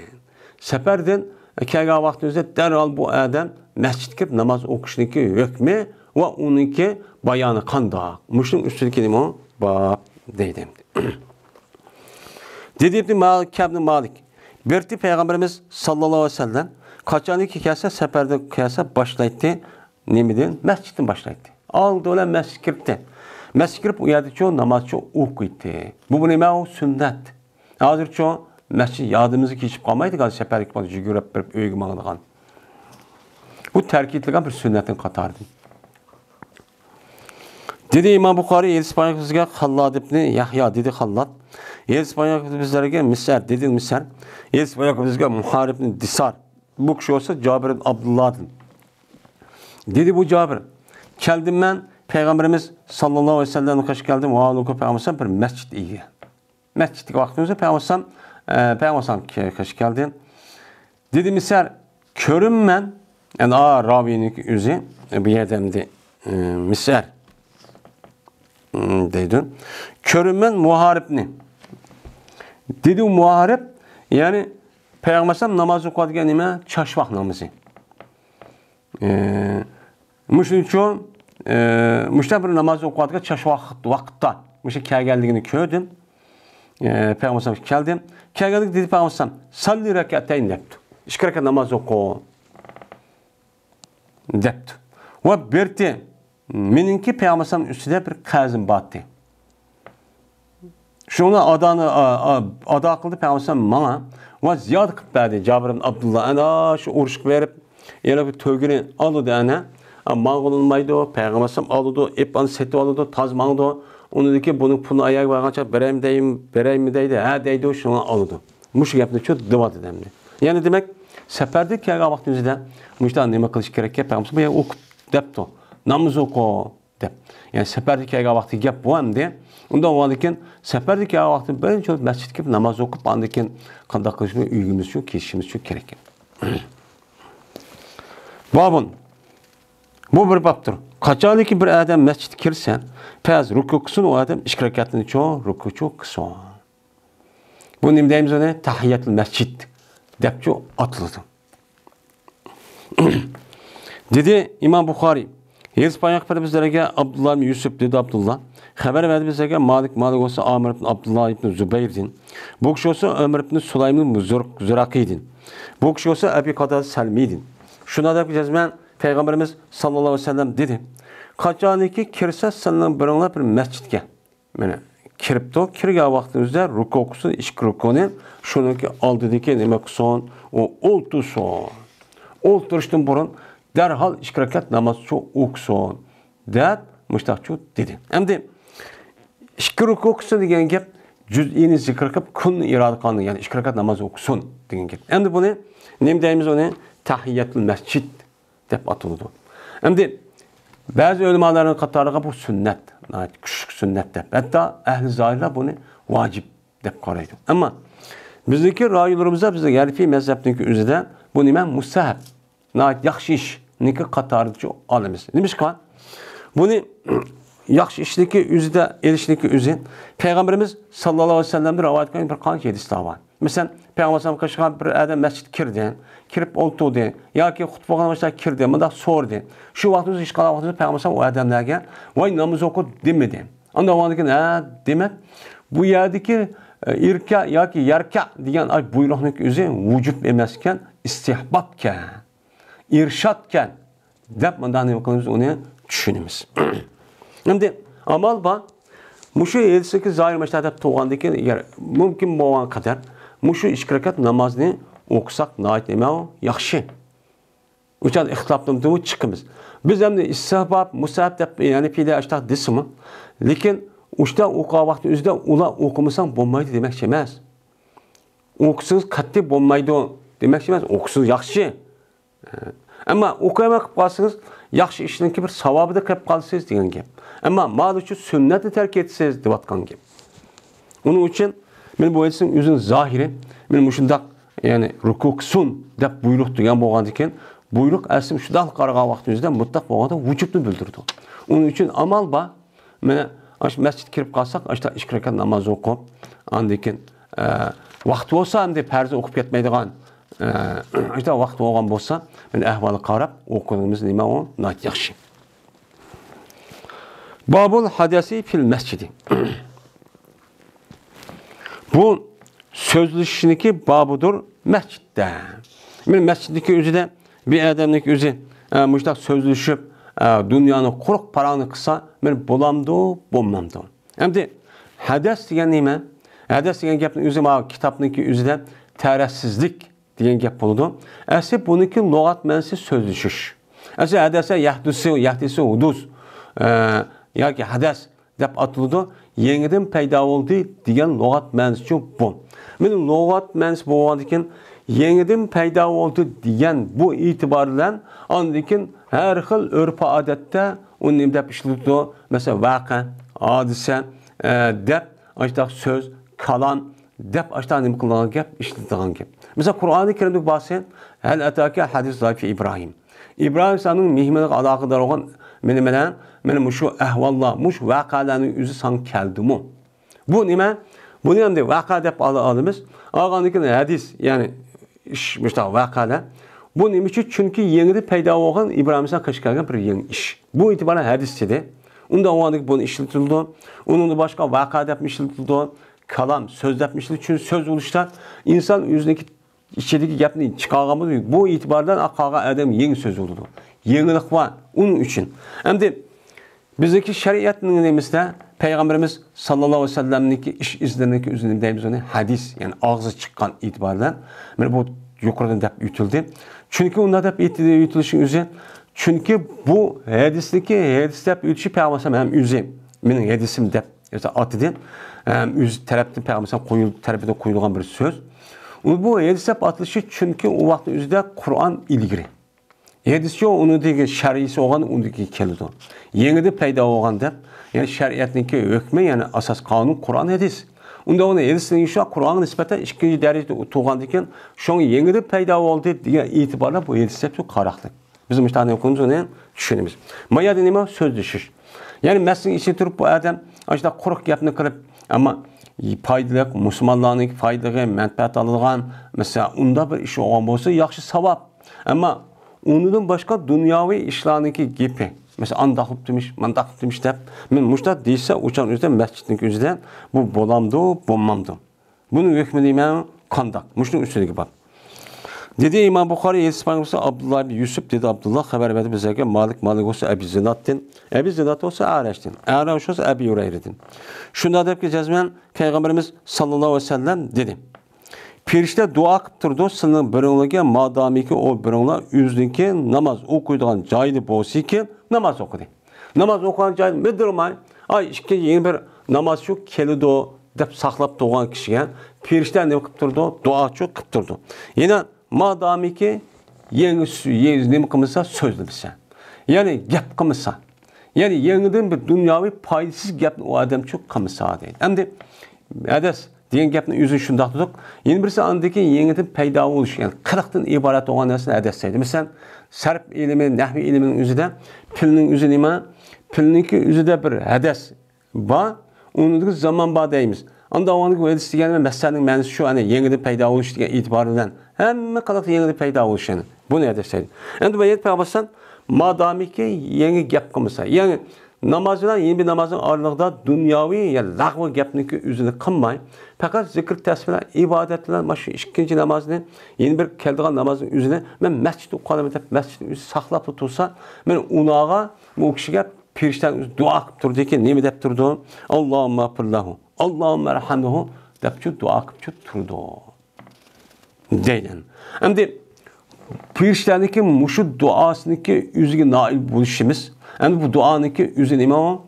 Seperden kega vaktimizde derhal bu adam mescid kirip namaz okuşundaki hükmü ve onunki bayanı kanda. Muşun üstündeki ne o? Bab deydim. Dedi İbn Malik, Kâb ibn Malik. Berti Peygamberimiz sallallahu aleyhi ve sellem kaçan kelse seperden kelse başlaydı. Ne midin? Mescidin başlaydı. Aldı öyle mescid kiripti. Mescid kirip uyardı çoğu namaz çoğu okuydu. Bu neyme o sünnet. Hazır çoğu mescid yadımızı geçip kalmaydı. Gazı seferlik bazı jügürep bir öygüm ağlıgan. Bu terkitliğe bir sünnetin katardı. Dedi İmam Bukhari, İspanya kızıga Hallad ibn Yahya dedi Hallad. İspanya kızıga Misar dedi Misar. İspanya kızıga Muharib ibn Disar. Bu kişi olsa Cabir ibn Abdullah'dın. Dedi bu Cabir. Geldim ben Peygamberimiz sallallahu aleyhi ve sellem'e kaç geldim. Vallahi Peygamberimiz bir mescid iyi. Mescidlik vaktimizde Peygamberimiz kaç geldim. Dedi misal körüm ben yani ravinin yüzü bir yerdemdi misal dedi. Körüm ben muharibni. Dedi muharib yani Peygamberimiz namaz okuduğu nime çaşvak namazı. Müşün çoğu müşte bir namaz okuduğu çaşvak vakitte. Müşte kâr geldiğini kördüm. Peygamberimiz geldim. Kâr geldik dedi Peygamberimiz salli rekateyn depti. İki rekat namaz oku depti. Ve berti meninki Peygamberimiz üstüne bir kazım battı. Şunu ada kıldı Peygamberimiz bana ve ziyade kıptadı Cabir ibn Abdullah. Ana şu uğraşık verip yine bir tövgünü aldı ana. Mağulunmaydı o, Peygamberimiz aldı, ipan seti aldı, tazmandı. Onu dedi ki bunun pulunu ayağa bağlanacak, bereyim mi deydi, ha deydi o şunu aldı. Muş yaptı çok dıvat edemdi. Yani demek seferde ki vaktimizde muştan neme kılış gerek ki Peygamberimiz bu ya ok depto, namaz oku dep. Yani seferde ki vakti yap bu hem de. Ondan varken seferde ki vakti böyle çok mescid gibi namaz okup andaki kandak kılışma ilgimiz çok, kişimiz çok gerek. Babun. Bu bir babdır. Kaçalı ki bir adam mescid kirsen, peyaz ruku kısın o adam iki rekatını çoğu, ruku çok kısın. Bu nimdeyimiz ona tahiyyatül mescid. Depço atıldı. Dedi İmam Bukhari, İspanya bizlere Abdullah ibn Yusuf dedi Abdullah. Haber verdi bizlere Malik olsa Amr ibn Abdullah ibn Zübeyir'din. Bu kişi olsa Ömer ibn Sulaym ibn Züraki'din. Bu kişi olsa Ebi Kadar Selmi'din. Şuna da bileceğiz ben Peygamberimiz sallallahu aleyhi ve sellem dedi. Kaçanı ki kirse senden bir mescidge. Yani kirip de kirge vaktimizde ruku okusun, işk rukunu şunu ki aldıdaki demek son o oltu son. Olturuştun burun derhal işk rekat namaz çok okusun. Der müştakçu dedi. Hem de işk ruku okusun diyen gep cüz'ini zikr kıp kun irade kanı yani işk rekat namaz okusun diyen gep. Hem de bunu nem deyimiz onu tahiyyatül mescid dep atıldı. Hem de bazı ulemaların katarıga bu sünnet, küçük sünnet dep. Hatta ehli zahirler bunu vacip dep qaraydı. Ama bizdeki raylarımızda bizde Hanifi mezhebindeki üzerinde bu nime mustahab, yaxşı iş, niki katarıcı alemiz. Demiş ki bunu yaxşı işdeki üzerinde erişdeki üzerinde Peygamberimiz sallallahu aleyhi ve sellem'de rivayet kılın bir kanki hadis daha var. Mesela Peygamberimiz kaçkan bir adam mescid kirdi. Kirip oldu ya ki hutba kılmışlar kirdi. Mada sordu. Şu vaktimiz iş kalan vaktimiz Peygamberimiz o adamlarga vay namaz oku demedi. Ondan vandikin demek bu yerdeki irka ya ki yarka degan ay buyruqning o'zi vücub emasken istihbabken irşadken deb bundan nima qilamiz uni tushunamiz. Endi amal bor. Muşu 7-8 zahir meşahadep toğandaki eğer mümkün boğan kadar muşu 2 rekat namazını okusak nait neme o yaxşı. Uçan ihtilaflı çıkımız. Biz hem de istihbab, musahab dep yani pide açtak desimi. Lekin uçta okuğa vakti üzde ula okumusan bulmaydı demek emas. Okusunuz katli bulmaydı demek emas. Okusunuz yaxşı. Ama okuyamak kalsınız yaxşı işinki bir savabı da kayıp kalsınız degan gap. Ama mal üçün sünneti terk etsiniz devatkan gap. Onun için men bu etsin üzün zahiri men muşundaq yani rukuk sun dep buyruk degan bolgan eken buyruk aslım şudal qarğa vaqtımızda mutlaq bolganda vücubni bildirdi. Onun için amal ba mene aş mescid kirip qalsaq aşta 2 rekat namaz okup andikin vaqti olsa hem de perzi okup ketmeydigan aşta vaqti olgan bolsa men ahvalı qarab okuduğumuz nima o nayt yaxşı. Babul hadasi fil mescidi. Bu sözlüşünki babıdır mescitte. Men mesciddeki özüde bir adamdaki özü muştaq sözlüşüp dünyanı quruq parağını kısa men bolamdı, bolmamdı. Hem de hadas degan nima? Hadas degan gapning özü ma kitapniki özüde tarafsizlik degan gap boldu. Asli buniki lug'at ma'nosi sözlüşüş. Asli hadasa yahdisi hudus yoki hadas deb atildi. Yengiden paydo bo'ldi degan lug'at ma'nosi bu. Men lug'at ma'nosi bo'lgan ekan yengiden paydo bo'ldi degan bu e'tibor bilan ondan har xil urf-odatda uni deb ishlatdi. Masalan, vaqa, hodisa deb ashta so'z, kalam deb ashta nima qilingan gap, ishlatilgan gap. Masalan, Qur'oni Karimda bahsen hal ataka hadis zayfi İbrahim. İbrahim saның mehmoniga aloqador bo'lgan meni shu ahvollar, mush vaqalarning o'zi san keldimi? Bu nima? Buni endi vaqa deb olamiz. Olgandan hadis, ya'ni ish mushtaq vaqalar. Bu nima uchun? Chunki yengida paydo bo'lgan İbrahimdan qilgan bir yangi ish. Bu e'tiboran hadis edi. Unda o'g'andik buni ishlatildi. Uningda boshqa vaqa deb ishlatildi. Kalam, so'z deb ishlatildi. Chunki so'z bo'lishda inson o'zidagi ichidagi gapni chiqarganmiz. Bu e'tibordan aqalgan adam yangi so'z bo'ldi. Yangilik var. Onun için. Hem de bizdeki şeriatning nemizde Peygamberimiz sallallahu aleyhi ve sellem'niki iş izlerindeki üzerinde deyimiz onu hadis yani ağzı çıkan itibardan ben bu yukarıdan dep yutildi. Çünkü onda dep yutilişin üzeri çünkü bu hadis dep yutişi Peygamberimiz hem üzeri benim hadisim dep atıdı. Üz taraftan Peygamberimiz tarafında koyulgan bir söz. Bu hadis dep atılışı çünkü o vakti üzerinde Kur'an ilgili. Hadis yok, onun deki şer'isi olan onun deki keldi. Yengide payda olan dep, yani şeriatniki hükmü yani asas kanun Kur'an hadis. Onda onu hadisning şu Kur'an'a nispeten ikinci derecede tuğan deken, şu yengide payda oldu diye itibarla bu hadis hep çok karakter. Bizim işte hani okunduğumuz onu düşünümüz. Maya deneyim söz düşüş. Yani mesleğin içine durup bu adam işte kuruk yapını kırıp ama faydalı, Müslümanların faydalı, menfaat alıngan mesela onda bir iş olan olsa yaxşı savap. Ama ondan başka dünyavi işlerindeki gibi. Mesela andaqlıp demiş, mandaqlıp demiş dep. Men muşta deyse uçan üzerinde mescidin üzerinden bu bolamdı, bulmamdı. Bunun hükmü neyme? Kandak. Muşun üstündeki bak. Dedi İmam Bukhari, Yedispanımızda Abdullah bin Yusuf dedi Abdullah haber verdi bize ki Malik olsa Ebi Zinat'tin. Ebi Zinat olsa Araş'tin. Araş olsa Ebi Yureyre'tin. Şunda deyip ki cezmen Peygamberimiz sallallahu aleyhi ve sellem dedi. Pirişte dua kıptırdı, sının birinliğe madami ki o birinliğe üzdünki namaz okuyduğun caydı bolsi ki namaz okudu. Namaz okuyan caydı müdürmay, ay ikinci yeni bir namaz şu kelidi o dep saklap doğan kişiye pirişte ne kıptırdı, dua çok kıptırdı. Yine madami ki yeni ne kımısa sözlü bilse. Yani gap kımısa. Yani yeniden bir dünyavi paydasız gap o adam çok kımısa değil. Hem de adas diyen gapni yüzün şundaq tutuq. Yeni birisi andaki yeniden payda oluş, yani qırıqdan ibaret olan nesini adetseydi. Mesela sarf ilimi, nahvi iliminin üzüde, pilinin üzü nima? Piliniki üzüde bir hades var, onun zaman var deyimiz. Anda o anki hadis degan meselenin ma'nosi şu, hani yeniden payda oluş degan itibarından hamma qilaq yeniden payda oluş yani. Bu ne adetseydi? Endi bu ayet Peygamberimiz madamiki yangi gap qilmasa, yani namazdan yeni bir namazın aralığında dünyavi ya lağvı gapniki üzerine kılmay. Fakat zikir tesbihler, ibadetler, maşı ikinci namazını yeni bir keldiğin namazın üzerine ben mescid okualım edip mescidin üzerine saklap tutulsa ben unağa bu kişiye Perişten dua qilib turdi-ki, nima deb turdi? Allohumma firlahu, Allohumma rahmuhu deb dua qilib turdi. Deydi. Endi perişterniki muşu duasıniki yüzüge nail buluşumuz. Endi bu duaniki yüzü nima?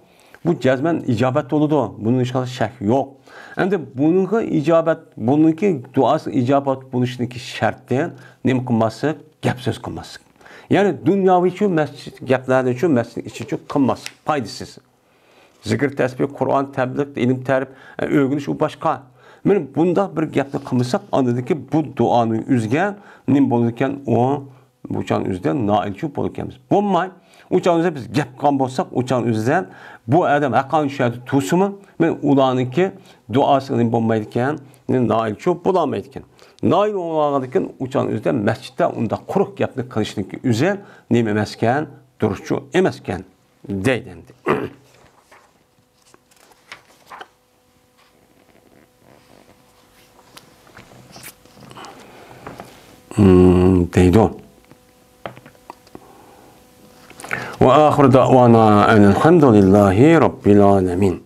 Bu cazmen icabet oludu. Bunun hiç kadar şek yok. Endi bununki icabet, bununki duası icabet buluşundaki şartı nima qilmaslik, gap söz qilmaslik. Yani dünyavi için mescid gaplardan için mescid içi için qilmaslik, foydasiz. Zikr, tesbih, Kur'an, tebliğ, ilim, tarif, öğreniş u başka. Men bunda bir gapni qilmasak, andaki bu duanın üzge nim bo'lgan o buçan üzden nailçi bo'lganmiz. Bo'lmay, uçan üzde biz gap qilgan bo'lsak, uçan üzden bu adam haqqan shaydi tusimi, men ularniki duası nim bo'lmaydi ekan, nailçi bo'lamaydi ekan. Nail olmagan ekan, uçan üzde mescidde unda quruq gapni qilishniki üze nima emas ekan, duruşçu emas ekan deydi. deydi o. Ve ahir da'vana enelhamdülillahi rabbil alemin.